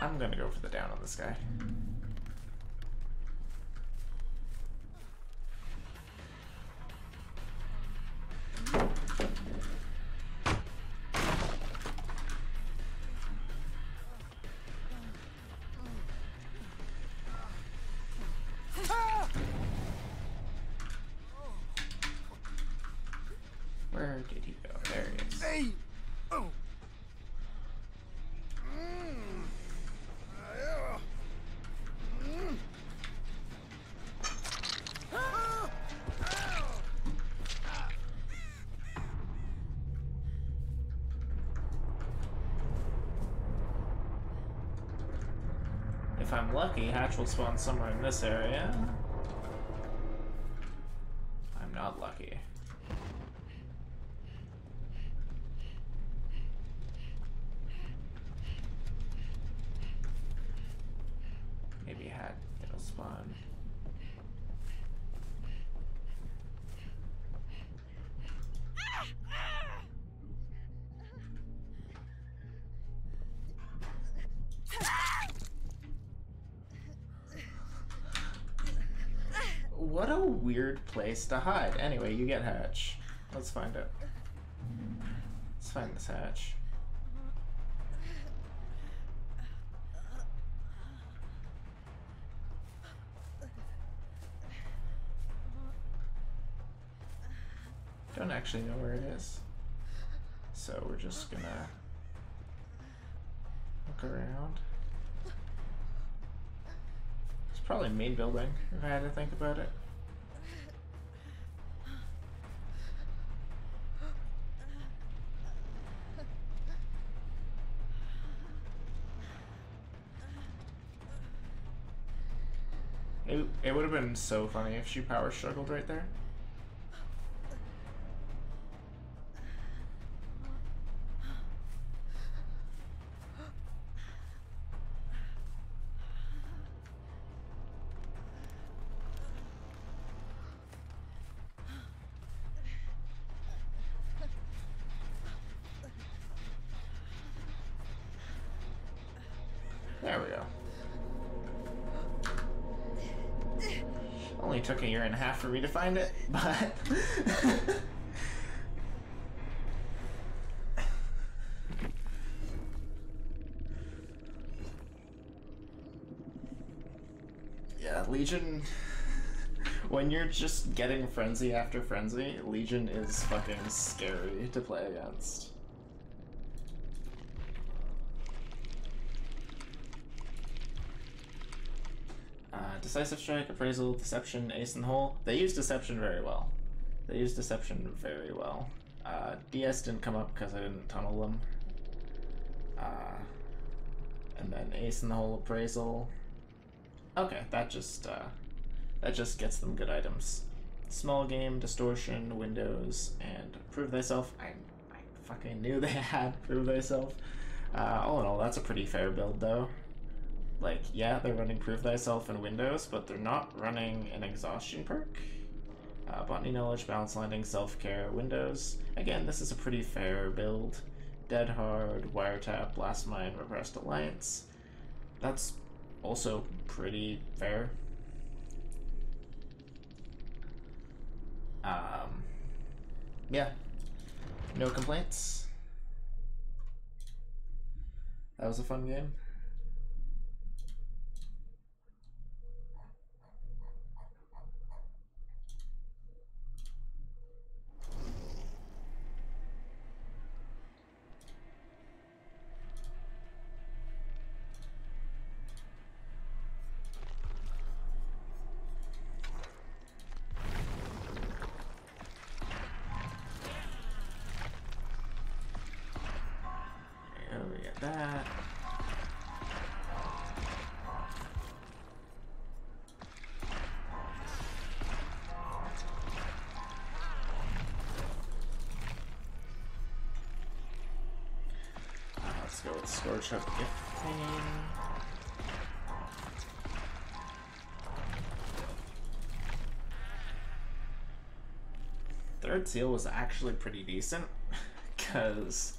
I'm gonna go for the down on this guy. Where did he go? There he is. Hey! Oh! If I'm lucky, Hatch will spawn somewhere in this area. I'm not lucky. Maybe it'll spawn Spawn. What a weird place to hide. Anyway, you get hatch. Let's find it. Let's find this hatch. Don't actually know where it is. So we're just gonna look around. It's probably main building, if I had to think about it. It would have been so funny if she power struggled right there. There we go. Only took a year and a half for me to find it, but yeah, Legion, when you're just getting frenzy after frenzy, Legion is fucking scary to play against. Decisive Strike, Appraisal, Deception, Ace in the Hole. They use Deception very well. They use Deception very well. DS didn't come up because I didn't tunnel them. And then Ace in the Hole, Appraisal. Okay, that just gets them good items. Small Game, Distortion, Windows, and Prove Thyself. I fucking knew they had Prove Thyself. All in all, that's a pretty fair build though. Like, yeah, they're running Prove Thyself in Windows, but they're not running an Exhaustion perk. Botany Knowledge, Balance Landing, Self-Care, Windows. Again, this is a pretty fair build. Dead Hard, Wiretap, Blast Mine, Repressed Alliance. That's also pretty fair. Yeah, no complaints. That was a fun game. That. Let's go with Scorch Up Gifting. Third seal was actually pretty decent because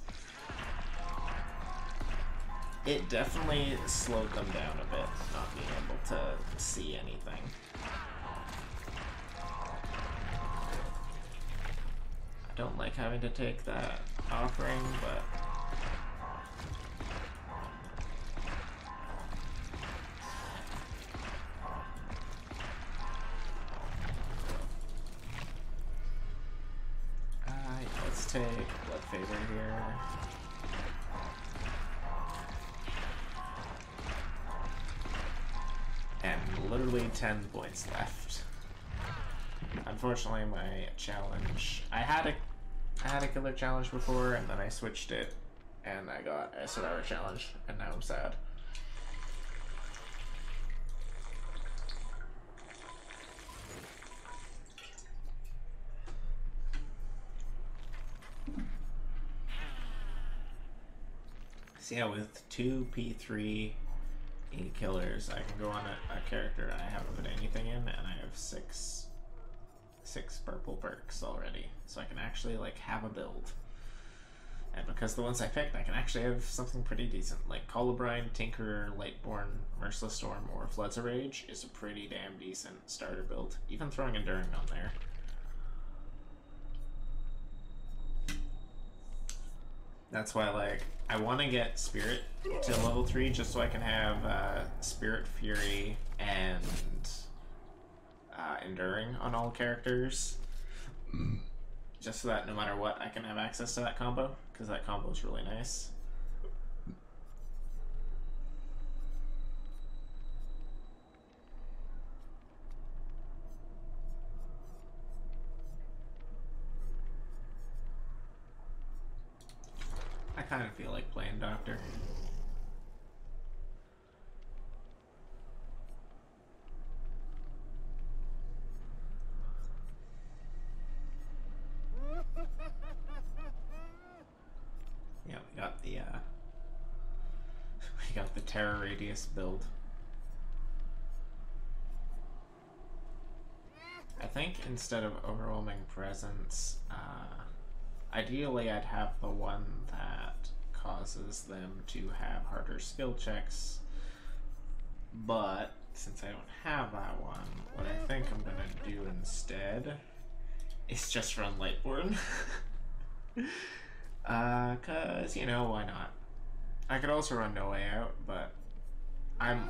it definitely slowed them down a bit, not being able to see anything. I don't like having to take that offering, but let's take Blood Favor here. And literally 10 points left. Unfortunately, my challenge, I had a killer challenge before, and then I switched it, and I got a survivor challenge, and now I'm sad. So yeah, with 2 P3 8 killers, I can go on a character I haven't put anything in, and I have six purple perks already, so I can actually like have a build. And because the ones I picked, I can actually have something pretty decent, like Colubrine, Tinkerer, Lightborn, Merciless Storm, or Floods of Rage is a pretty damn decent starter build. Even throwing Enduring on there. That's why, like, I want to get Spirit to level 3 just so I can have Spirit, Fury, and Enduring on all characters. Just so that no matter what, I can have access to that combo, because that combo is really nice. I kind of feel like playing Doctor. Yeah, we got the we got the Terror Radius build. I think instead of Overwhelming Presence, ideally I'd have the one that causes them to have harder skill checks, but since I don't have that one, what I think I'm gonna do instead is just run Lightborn. Cause, you know, why not? I could also run No Way Out, but I'm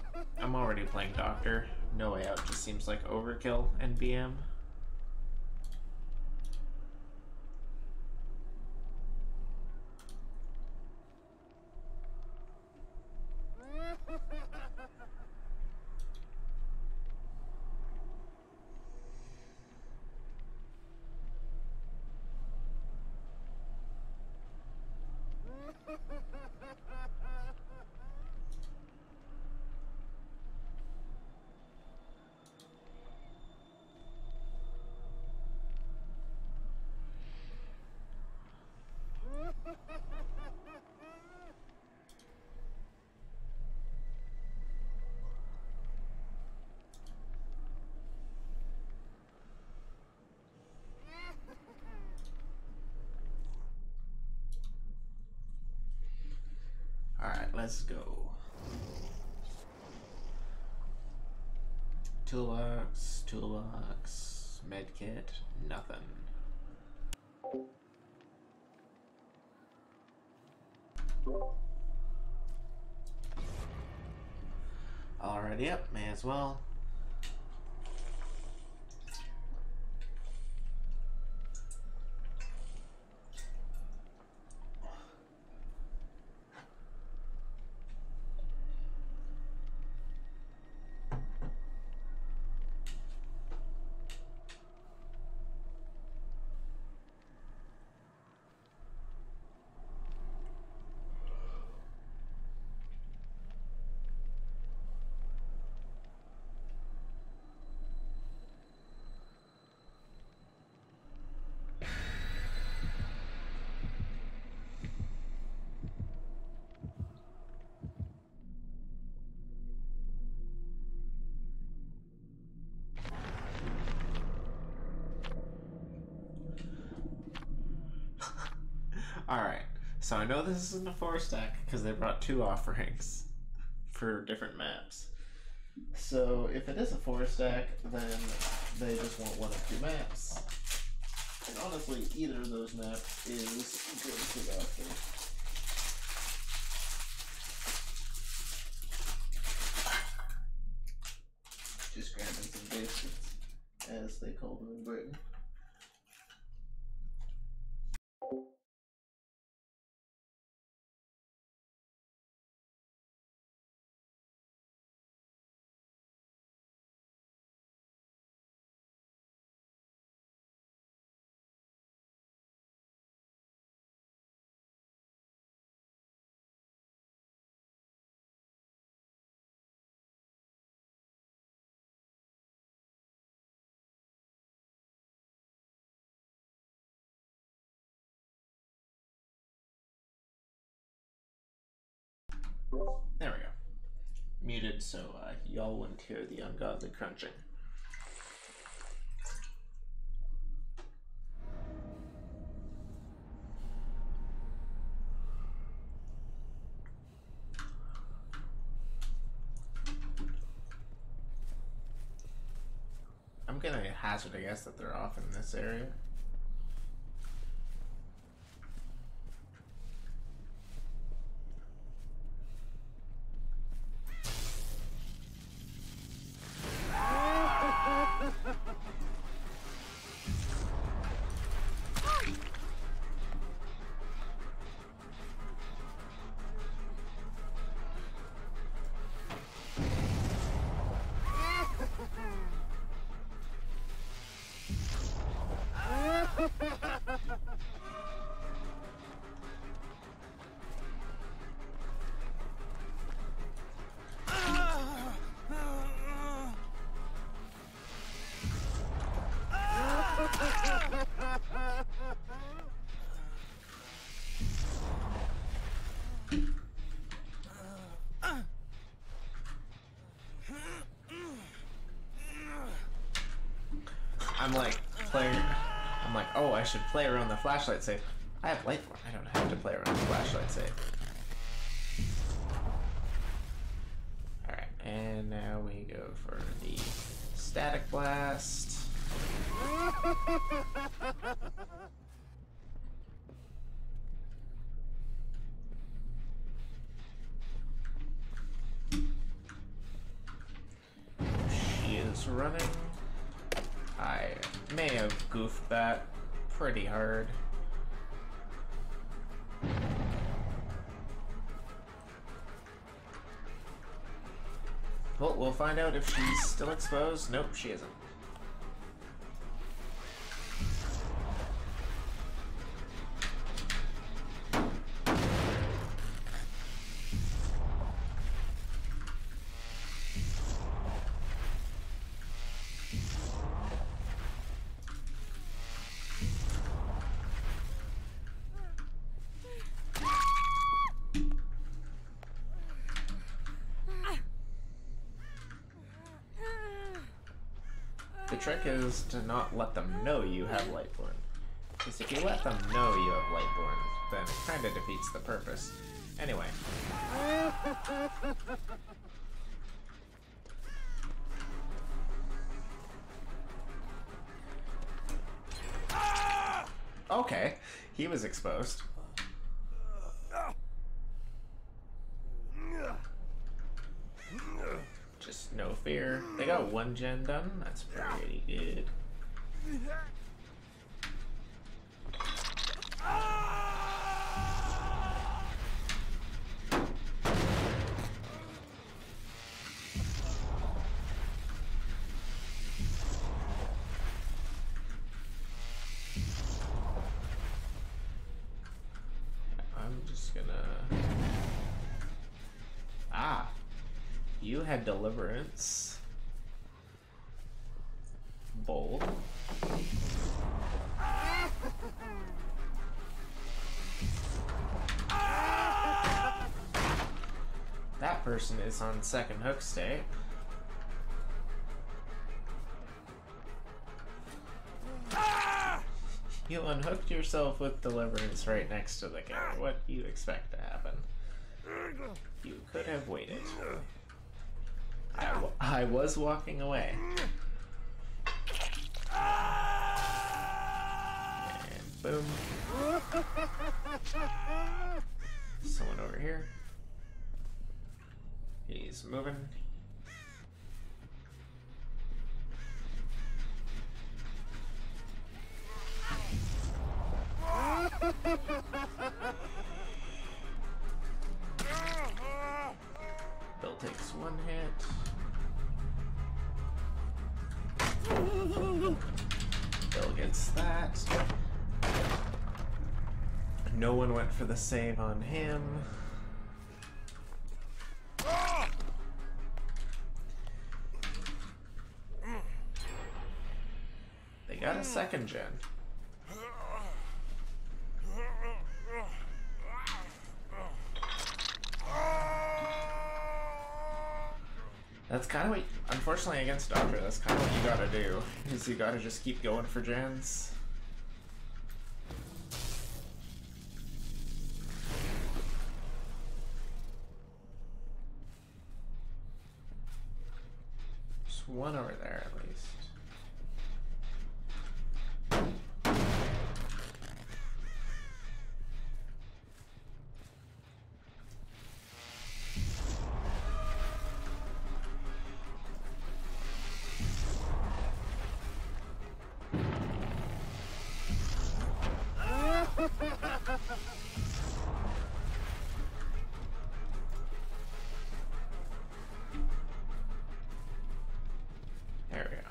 already playing Doctor. No Way Out just seems like overkill in BM. Alright, let's go. Toolbox, medkit, nothing. Already up, may as well. Alright, so I know this isn't a 4-stack because they brought 2 offerings for different maps. So if it is a 4-stack, then they just want 1 of 2 maps. And honestly, either of those maps is good for Doctor. Just grabbing some biscuits, as they call them in Britain. There we go. muted so y'all wouldn't hear the ungodly crunching. I'm gonna hazard a guess that they're off in this area. I'm like, oh, I should play around the flashlight save. I have light for it. I don't have to play around the flashlight save. Alright, and now we go for the static blast. She is running. I may have goofed that pretty hard. Well, we'll find out if she's still exposed. Nope, she isn't. The trick is to not let them know you have Lightborn. Because if you let them know you have Lightborn, then it kind of defeats the purpose. Anyway. Okay, he was exposed. Just no fear. They got one gen done. That's pretty good. I'm just gonna... Ah! You had Deliverance. Bold. That person is on second hook state. You unhooked yourself with Deliverance right next to the counter. What do you expect to happen? You could have waited. I was walking away. And boom. Someone over here. He's moving. Bill takes one hit. Bill gets that. No one went for the save on him. They got a second gen. That's kind of what, unfortunately against Doctor, that's kind of what you gotta do, is you gotta just keep going for gens. There's one over there at least. There we go.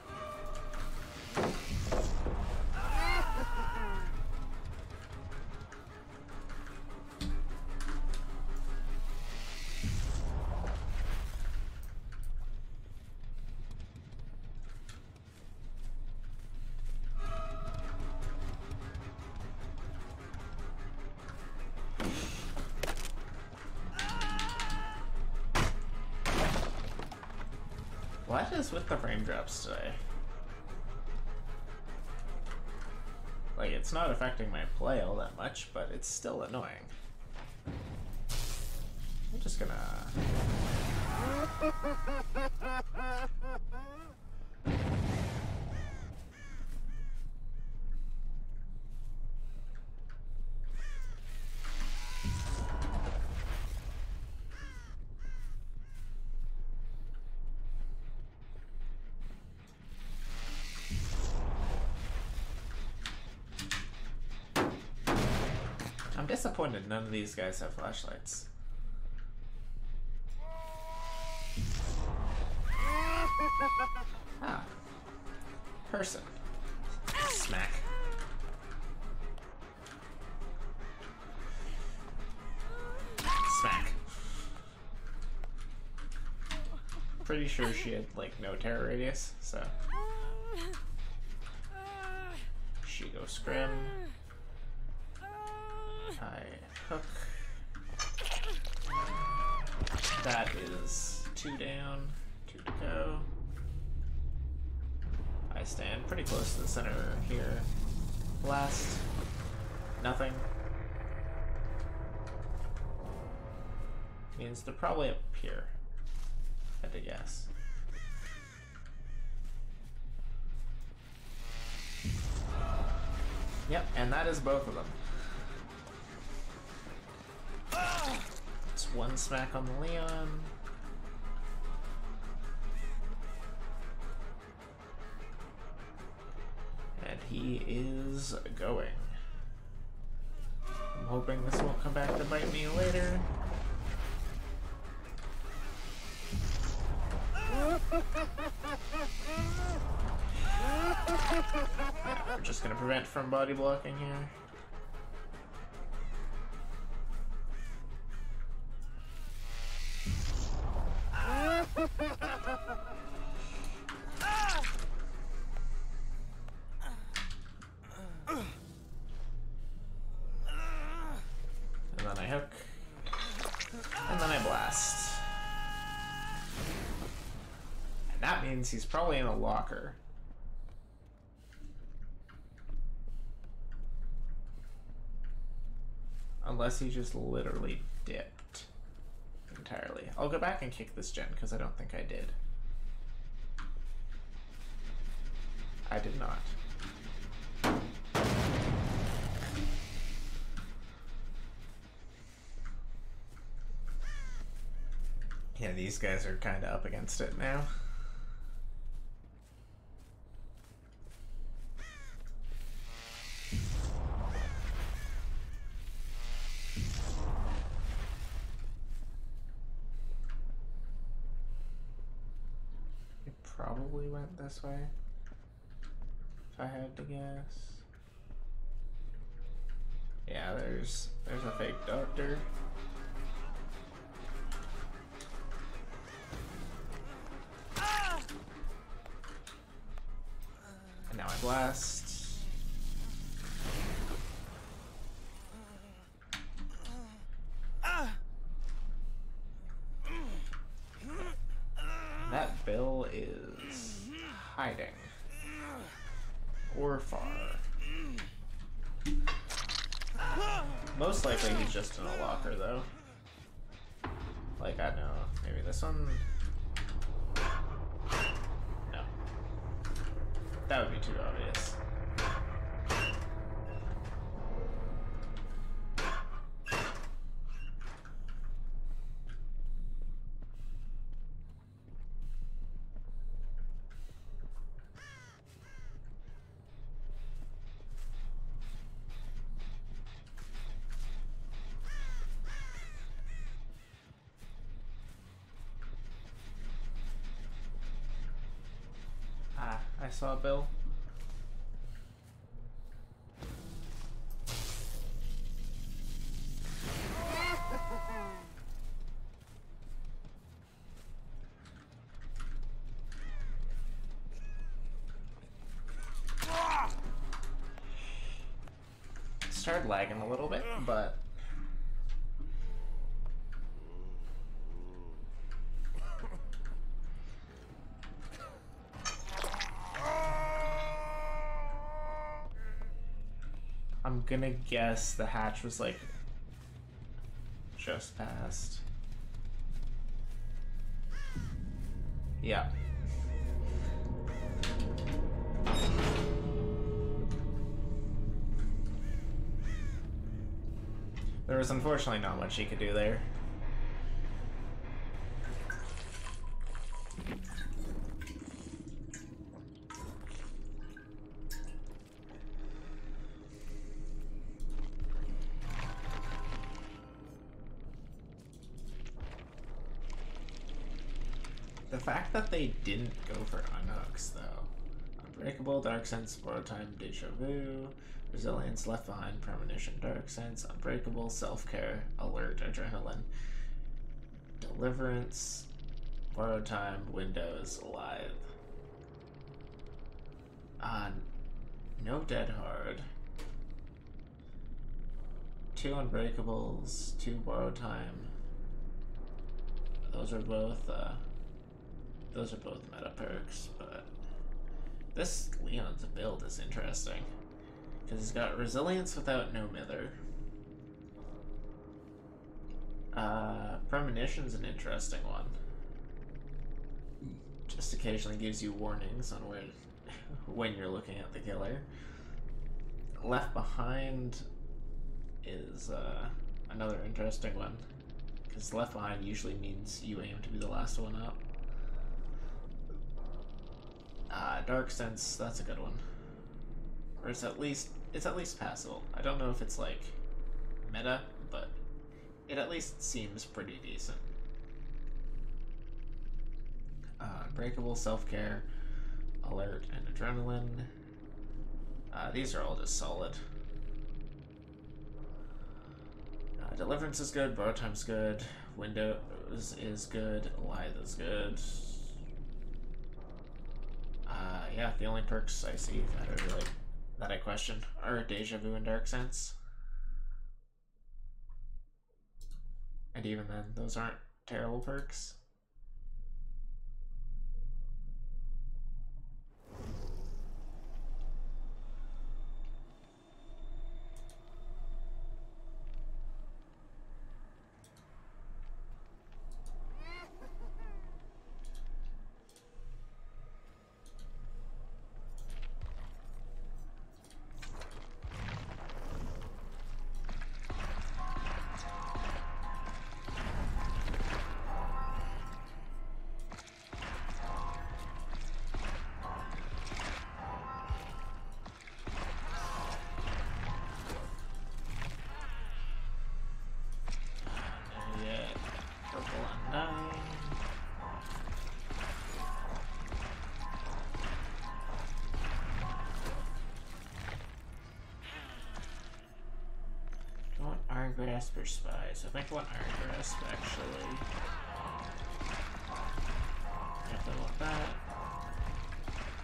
What is with the frame drops today? Like, it's not affecting my play all that much, but it's still annoying. I'm just gonna... I'm disappointed none of these guys have flashlights. Ah. Person. Smack. Smack. Pretty sure she had, like, no terror radius, so... She goes scrim. I hook. That is 2 down, 2 to go. I stand pretty close to the center here. Blast. Nothing. Means they're probably up here. I had to guess. Yep, and that is both of them. It's 1 smack on the Leon. And he is going. I'm hoping this won't come back to bite me later. Yeah, we're just gonna prevent from body blocking here. And then I hook. And then I blast. And that means he's probably in a locker. Unless he just literally dipped entirely. I'll go back and kick this gen because I don't think I did. I did not. Yeah, these guys are kind of up against it now. It probably went this way, if I had to guess. Yeah, there's a fake doctor. And now I blast. That is hiding. Or far. Most likely he's just in a locker, though. Like, I don't know, maybe this one? No. That would be too obvious. I saw Bill. Started lagging a little bit, but I'm gonna guess the hatch was like just past. Yeah. There was unfortunately not much he could do there. The fact that they didn't go for Unhooks, though. Unbreakable, Dark Sense, Borrow Time, Deja Vu, Resilience, Left Behind, Premonition, Dark Sense, Unbreakable, Self-Care, Alert, Adrenaline, Deliverance, Borrow Time, Windows, Alive. No Dead Hard. 2 Unbreakables, 2 Borrow Time. Those are both meta perks, but this Leon's build is interesting. Because he's got Resilience without no Mither. Premonition's an interesting one. Just occasionally gives you warnings on when you're looking at the killer. Left Behind is another interesting one. Because Left Behind usually means you aim to be the last one up. Dark Sense, that's a good one. Or it's at least passable. I don't know if it's like meta, but it at least seems pretty decent. Unbreakable, Self-Care, Alert, and Adrenaline. These are all just solid. Deliverance is good, Borrow Time's good, Windows is good, Lithe is good. Yeah, the only perks I see that I question are Deja Vu and Dark Sense. And even then, those aren't terrible perks. Grasp or Spies. I think I want Iron Grasp, actually. Definitely want that.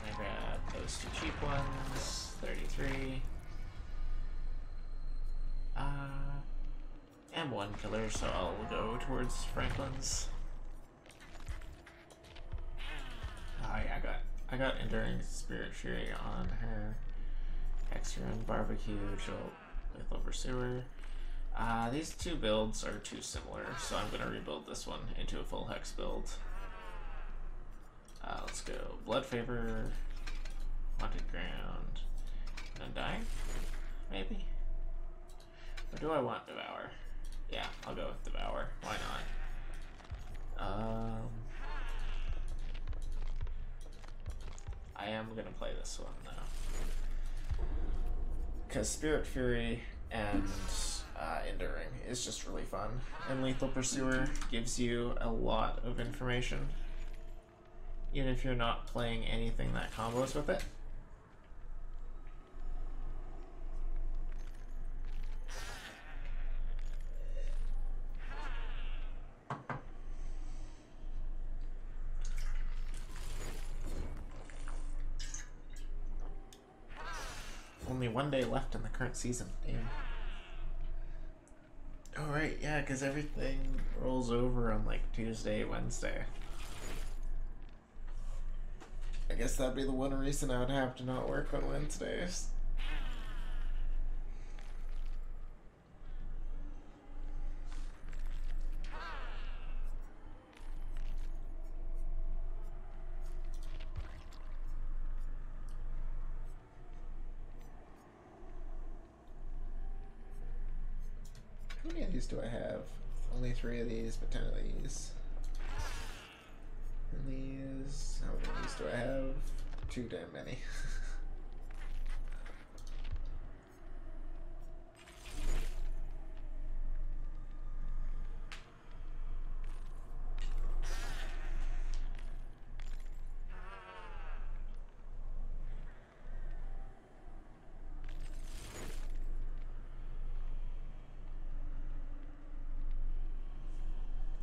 I grab those 2 cheap ones. 33. And 1 killer, so I'll go towards Franklin's. I got Enduring Spirit Fury on her. Hexagon, Barbecue, Jolt, Lethal Pursuer. These two builds are too similar, so I'm gonna rebuild this one into a full hex build. Let's go Blood Favor, Haunted Ground, Undying, maybe? Or do I want Devour? Yeah, I'll go with Devour. Why not? I am gonna play this one though, because Spirit Fury and Enduring is just really fun, and Lethal Pursuer gives you a lot of information, even if you're not playing anything that combos with it. Only one day left in the current season. Damn. Oh right, yeah, because everything rolls over on like Tuesday, Wednesday. I guess that'd be the one reason I would have to not work on Wednesdays. How many of these do I have? Only 3 of these, but 10 of these. And these, how many of these do I have? Too damn many.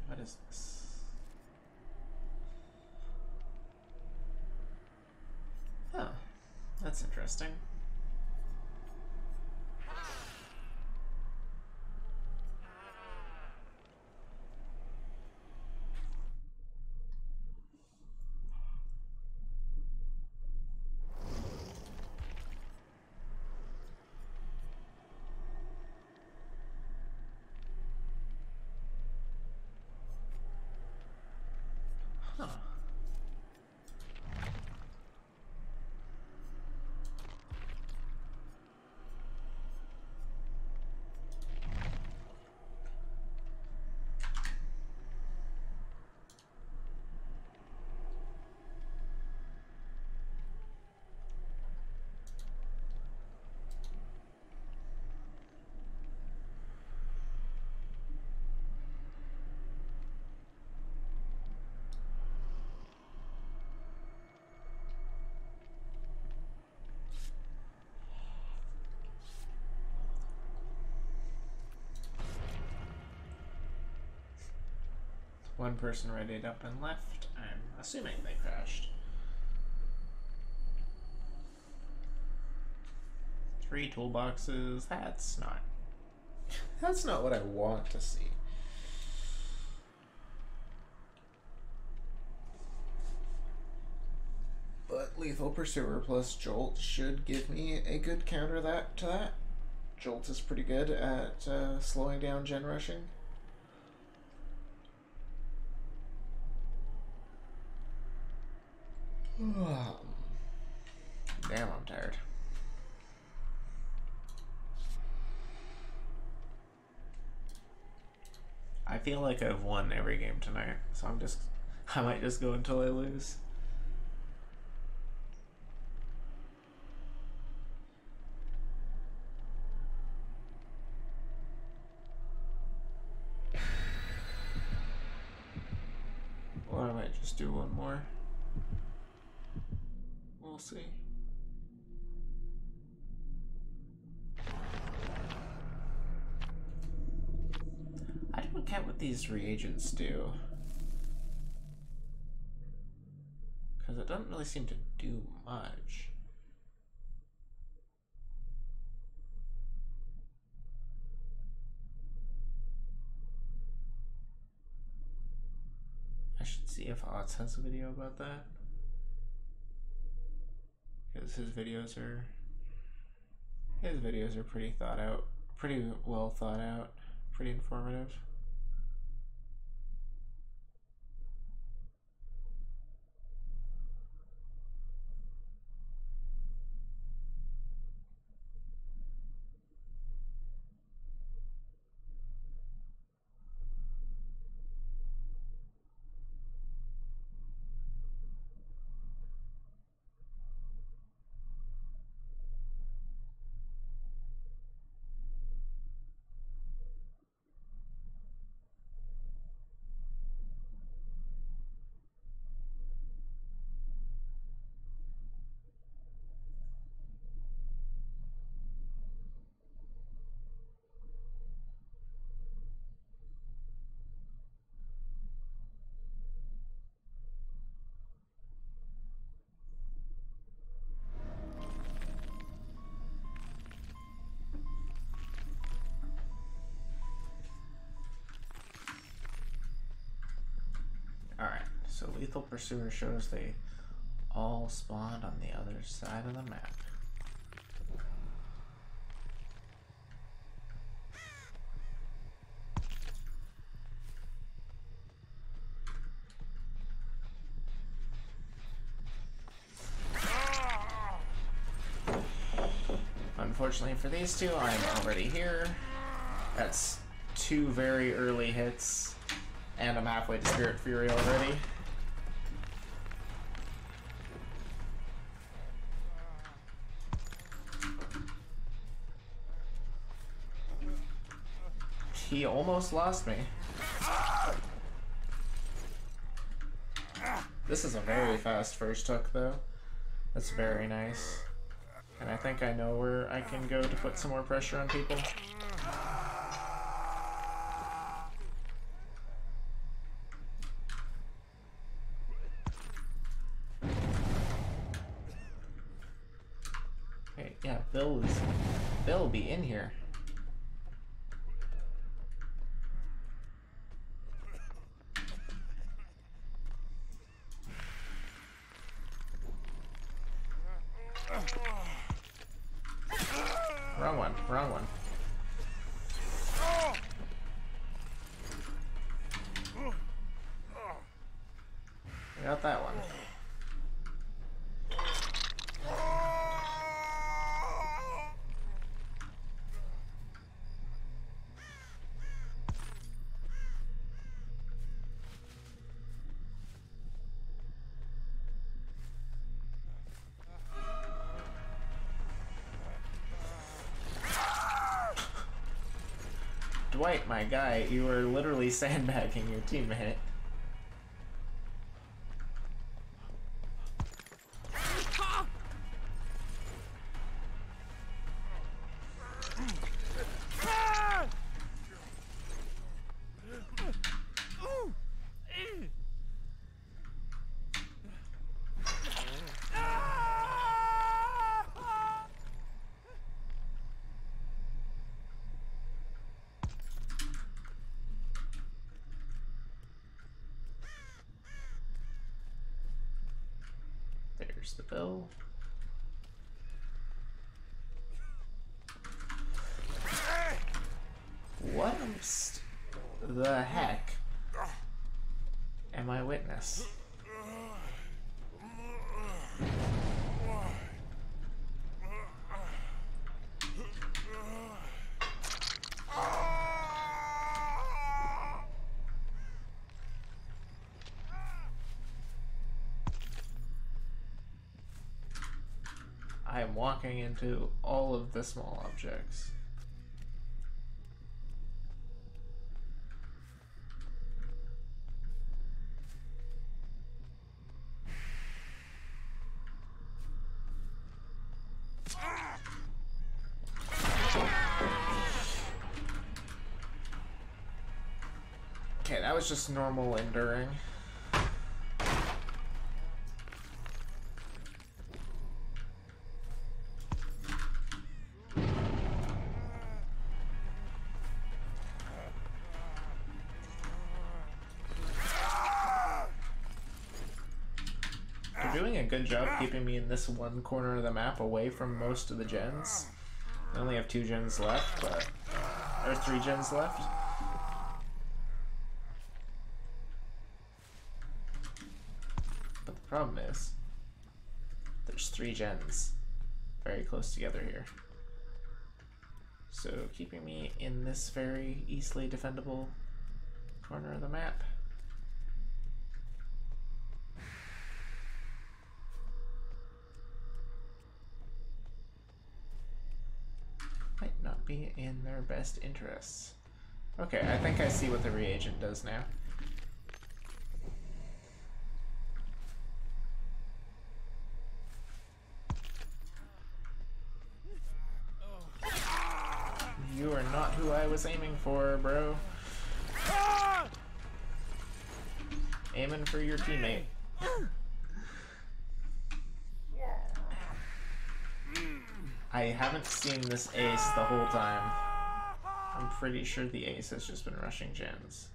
What is this? Oh, that's interesting. Huh. One person readied up and left. I'm assuming they crashed. 3 toolboxes. That's not what I want to see. But Lethal Pursuer plus Jolt should give me a good counter to that. Jolt is pretty good at slowing down gen rushing. Damn, I'm tired. I feel like I've won every game tonight, so I might just go until I lose. Or I might just do one more. We'll see. I don't get what these reagents do, because it doesn't really seem to do much. I should see if Ots has a video about that. because his videos are pretty thought out, pretty well thought out, pretty informative. Alright, so Lethal Pursuer shows they all spawned on the other side of the map. Unfortunately for these two, I'm already here. That's 2 very early hits, and I'm halfway to Spirit Fury already. He almost lost me. This is a very fast first hook, though. That's very nice. And I think I know where I can go to put some more pressure on people. Hey, yeah, Bill will be in here. Wrong one, wrong one. I got that one. Dwight, my guy, you were literally sandbagging your teammate. There's the bill. What the heck am I witness? I am walking into all of the small objects. Okay, that was just normal enduring. doing a good job keeping me in this one corner of the map away from most of the gens. I only have 2 gens left, but... or 3 gens left. But the problem is, there's 3 gens very close together here. So keeping me in this very easily defendable corner of the map. Might not be in their best interests. Okay, I think I see what the reagent does now. You are not who I was aiming for, bro. Aiming for your teammate. I haven't seen this ace the whole time. I'm pretty sure the ace has just been rushing gens.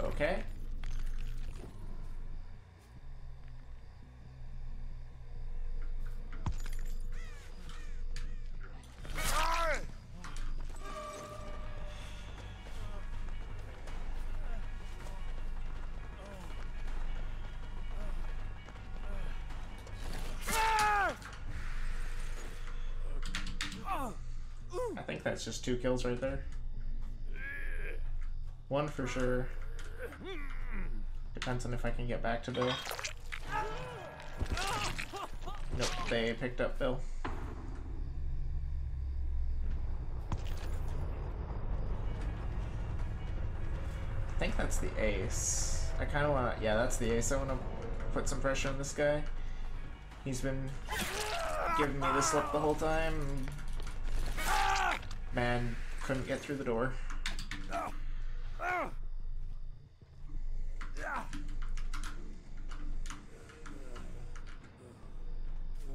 Okay. I think that's just 2 kills right there. 1 for sure. Depends on if I can get back to Bill. Nope, they picked up Bill. I think that's the ace. I kind of want to... yeah, that's the ace. I want to put some pressure on this guy. He's been giving me the slip the whole time. Man, couldn't get through the door.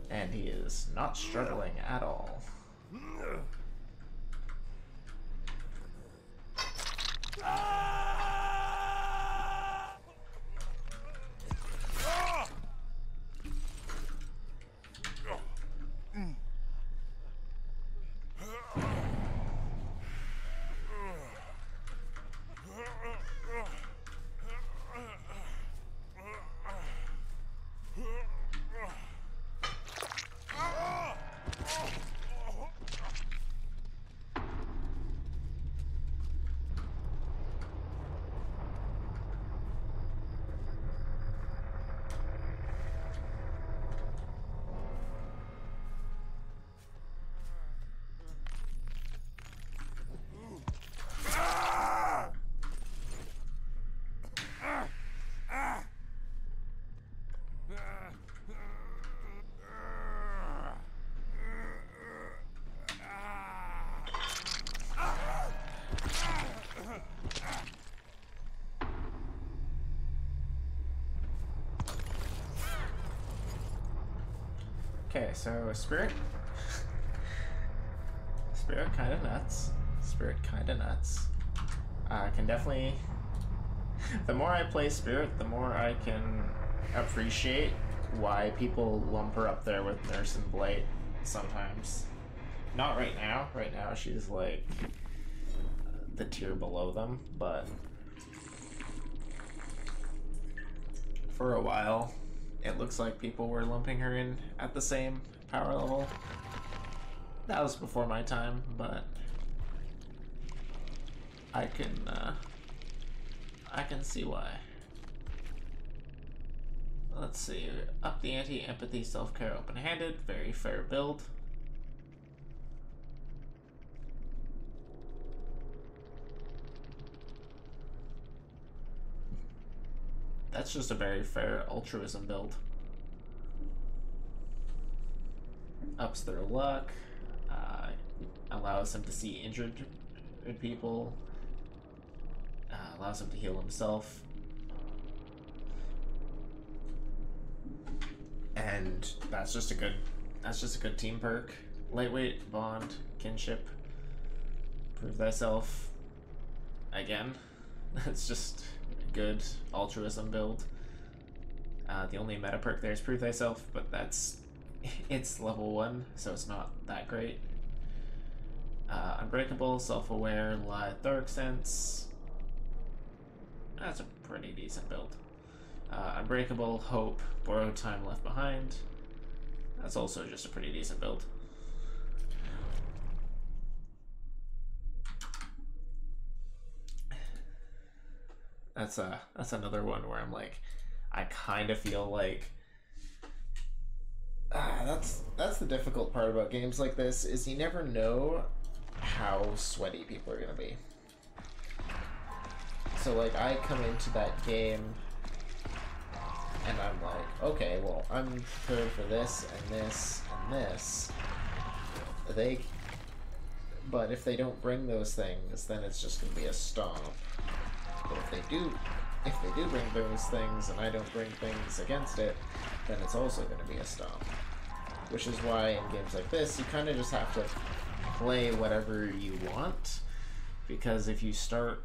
And he is not struggling at all. Okay, so Spirit. Spirit kinda nuts. Spirit kinda nuts. Can definitely... the more I play Spirit, the more I can appreciate why people lump her up there with Nurse and Blight sometimes. Not right now. Right now she's like the tier below them, but for a while it looks like people were lumping her in at the same power level. That was before my time, but I can see why. Let's see. Up the ante, empathy, self-care, open-handed. Very fair build. That's just a very fair altruism build. Ups their luck. Allows him to see injured people. Allows him to heal himself. And that's just a good team perk. Lightweight, bond, kinship. Prove thyself. Again. It's just good altruism build. The only meta perk there is Prove Thyself, but it's level 1, so it's not that great. Unbreakable, Self-Aware, Lithe, Dark Sense. That's a pretty decent build. Unbreakable, Hope, Borrowed Time, Left Behind. That's also just a pretty decent build. That's another one where I'm like, I kind of feel like that's the difficult part about games like this, is you never know how sweaty people are gonna be. So like, I come into that game and I'm like, okay, well, I'm prepared for this and this and this. But if they don't bring those things, then it's just gonna be a stomp. But if they do bring those things and I don't bring things against it, then it's also going to be a stomp. Which is why in games like this, you kind of just have to play whatever you want, because if you start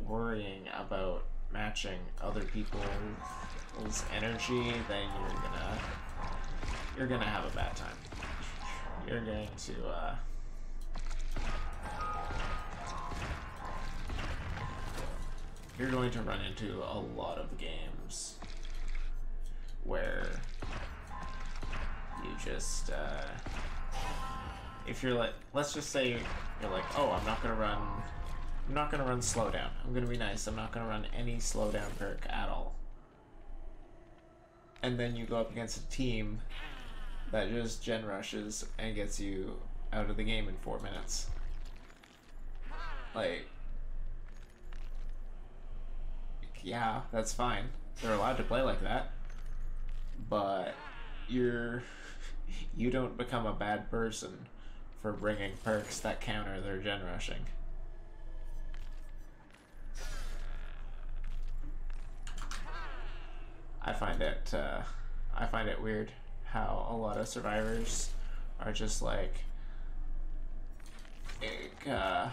worrying about matching other people's energy, then you're gonna have a bad time. You're going to you're going to run into a lot of games where you just, if you're like, let's just say you're like, oh, I'm not gonna run slowdown. I'm gonna be nice. I'm not gonna run any slowdown perk at all. And then you go up against a team that just gen rushes and gets you out of the game in 4 minutes. Like, yeah, that's fine. They're allowed to play like that. But you don't become a bad person for bringing perks that counter their gen rushing. I find it weird how a lot of survivors are just like, I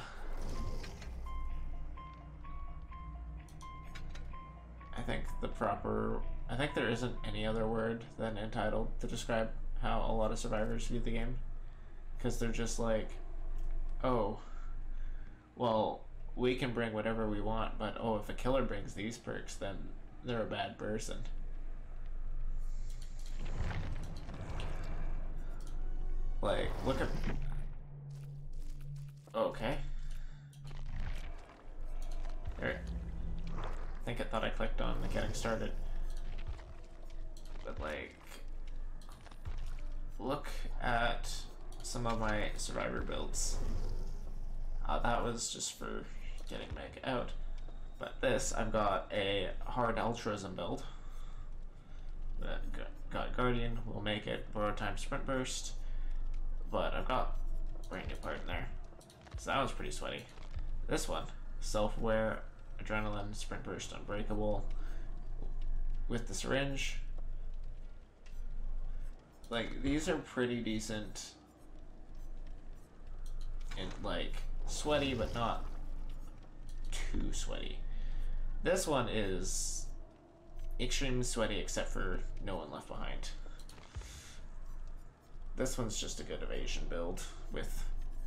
think there isn't any other word than entitled to describe how a lot of survivors view the game. Because they're just like, oh, well, we can bring whatever we want, but oh, if a killer brings these perks, then they're a bad person. Like, look at... Okay. There. I think I thought I clicked on the getting started. But like, look at some of my survivor builds. That was just for getting Meg out. But this, I've got a hard altruism build. Got Guardian, will make it, Borrow Time, Sprint Burst. But I've got Brand New Part in there. So that was pretty sweaty. This one, Self-Aware, Adrenaline, Sprint Burst, Unbreakable, with the Syringe. Like, these are pretty decent and, like, sweaty, but not too sweaty. This one is extremely sweaty, except for No One Left Behind. This one's just a good evasion build with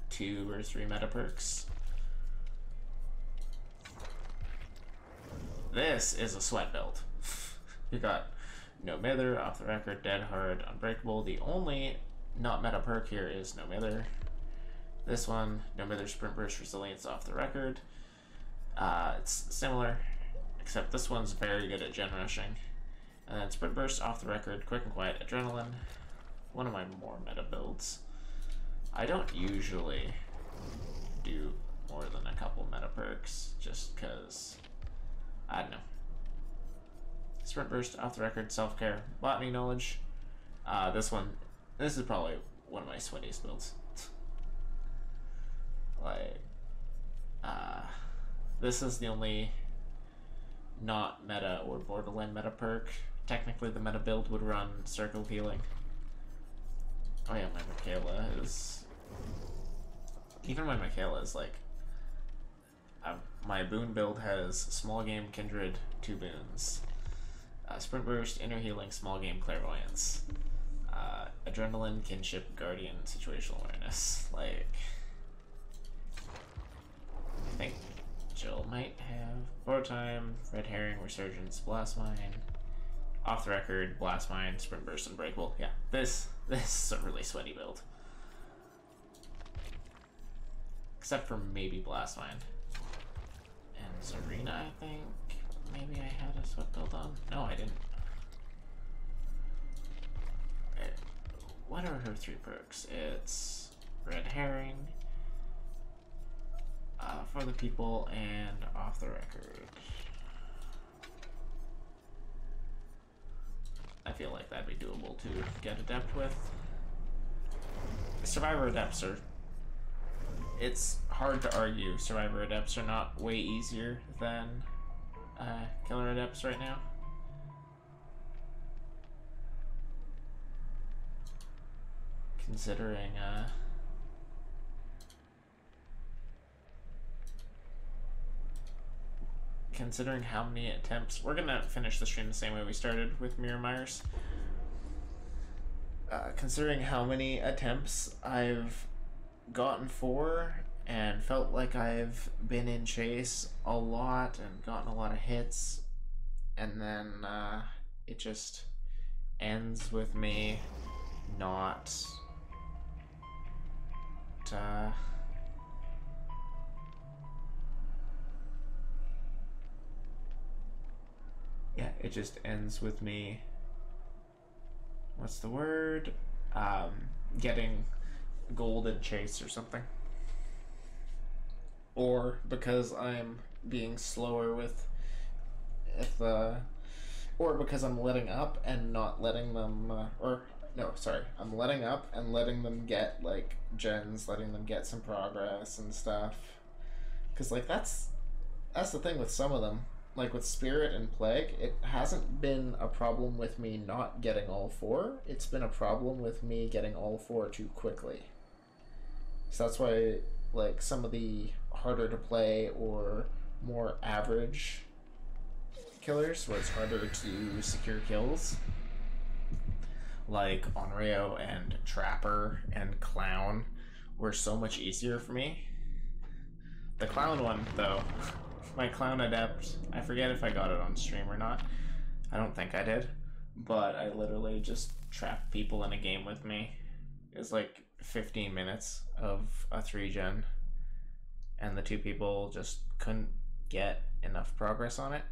2 or 3 meta perks. This is a sweat build. You got No Mither, Off the Record, Dead Hard, Unbreakable. The only not meta perk here is No Mither. This one, No Mither, Sprint Burst, Resilience, Off the Record. It's similar, except this one's very good at gen rushing. And then Sprint Burst, Off the Record, Quick and Quiet, Adrenaline. One of my more meta builds. I don't usually do more than a couple meta perks, just because, I don't know. Sprint Burst, Off the Record, Self-Care, Botany Knowledge. This is probably one of my sweatiest builds. Like, this is the only not meta or borderline meta perk. Technically the meta build would run Circle of Healing. Oh yeah, my Michaela is... Even my Michaela is like My boon build has small game kindred, 2 boons. Sprint burst, inner healing, small game clairvoyance. Adrenaline, kinship, guardian, situational awareness. Like, I think Jill might have Borrow Time, Red Herring, Resurgence, Blast Mine, Off the Record, Blast Mine, Sprint Burst, Unbreakable. Yeah, this is a really sweaty build. Except for maybe Blast Mine. And Zarina, I think. Maybe I had a sweat build on. No, I didn't. What are her 3 perks? It's Red Herring, For the People, and Off the Record. I feel like that'd be doable to get Adept with. Survivor Adepts are... It's hard to argue Survivor Adepts are not way easier than Killer Adepts right now. Considering how many attempts... We're gonna finish the stream the same way we started with Mirror Myers. Considering how many attempts I've gotten for and felt like I've been in chase a lot and gotten a lot of hits, and then it just ends with me not yeah, it just ends with me, what's the word, getting golden chase or something, or because I'm being slower with or because I'm letting up and not letting them I'm letting up and letting them get like gens, letting them get some progress and stuff, because like that's the thing with some of them. Like with Spirit and Plague, it hasn't been a problem with me not getting all 4. It's been a problem with me getting all 4 too quickly. So that's why, like, some of the harder to play or more average killers, where it's harder to secure kills, like Onryo and Trapper and Clown, were so much easier for me. The Clown one, though, my Clown Adept, I forget if I got it on stream or not. I don't think I did. But I literally just trapped people in a game with me. It was like 15 minutes of a 3-gen. And the 2 people just couldn't get enough progress on it.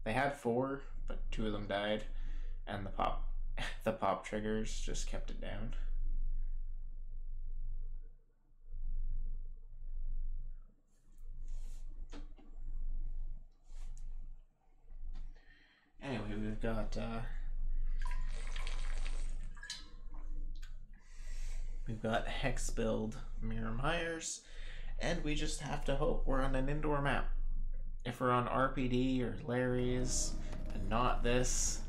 They had 4, but 2 of them died. And the pop triggers just kept it down. Anyway, we've got Hex build Mirror Myers, and we just have to hope we're on an indoor map. If we're on RPD or Larry's and not this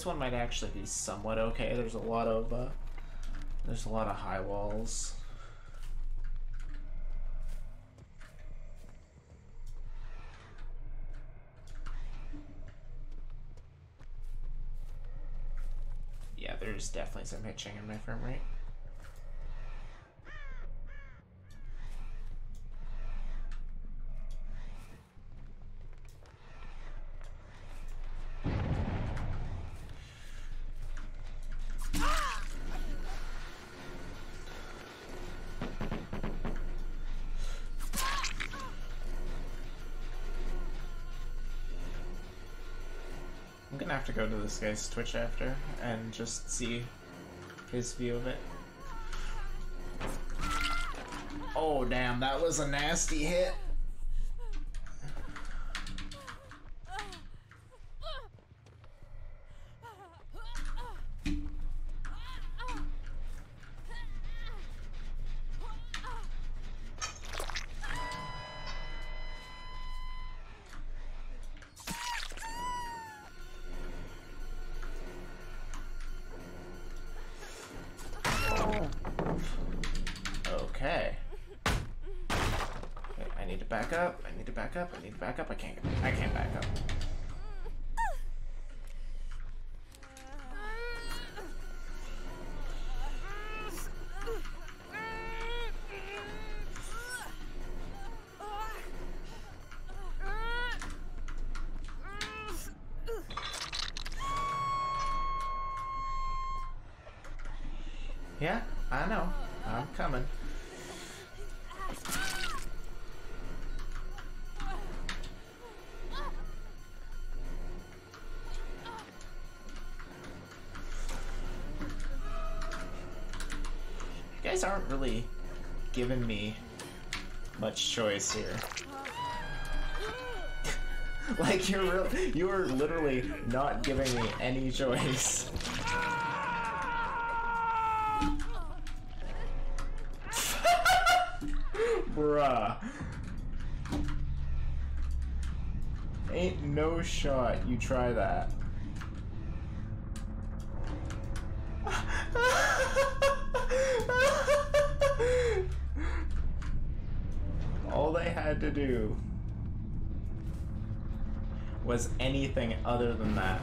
one might actually be somewhat okay. There's a lot of high walls. Yeah, there's definitely some hitching in my frame rate. I'm gonna have to go to this guy's Twitch after and just see his view of it. Oh damn, that was a nasty hit. back up. I need to back up. I need to back up. I can't back up. Yeah, I know. I'm coming. You guys aren't really giving me much choice here. Like, you're literally not giving me any choice. Bruh. Ain't no shot you try that. All they had to do was anything other than that.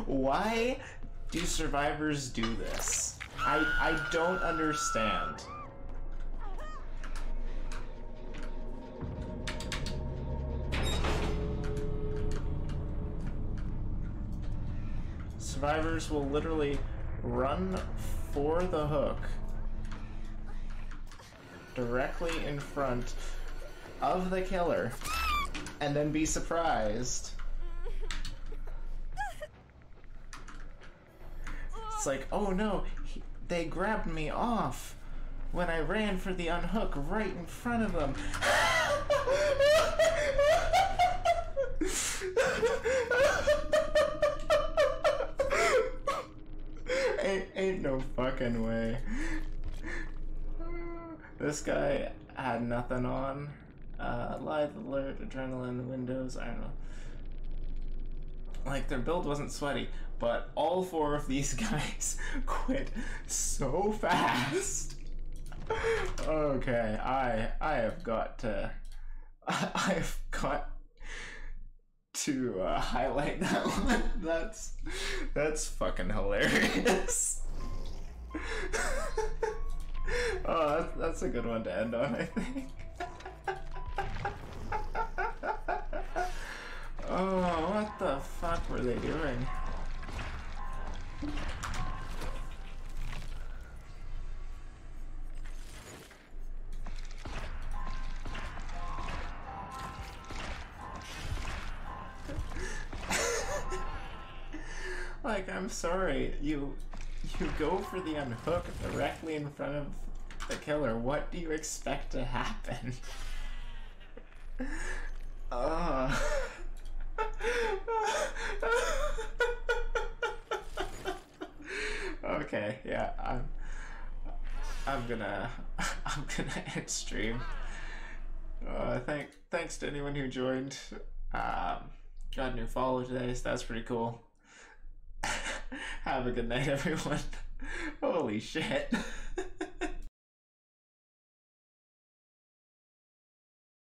Why do survivors do this? I don't understand. Survivors will literally run for the hook directly in front of the killer and then be surprised. It's like, oh no, they grabbed me off when I ran for the unhook right in front of them. Ain't no fucking way. This guy had nothing on. Live alert, adrenaline, windows, I don't know. Like, their build wasn't sweaty, but all four of these guys quit so fast. Okay, I have got to highlight that one. That's fucking hilarious. Oh, that's a good one to end on, I think. Oh, what the fuck were they doing? Like, I'm sorry, you go for the unhook directly in front of the killer. What do you expect to happen? Okay, yeah, I'm gonna end stream. Thanks to anyone who joined. Got a new follow today, so that's pretty cool. Have a good night, everyone. Holy shit.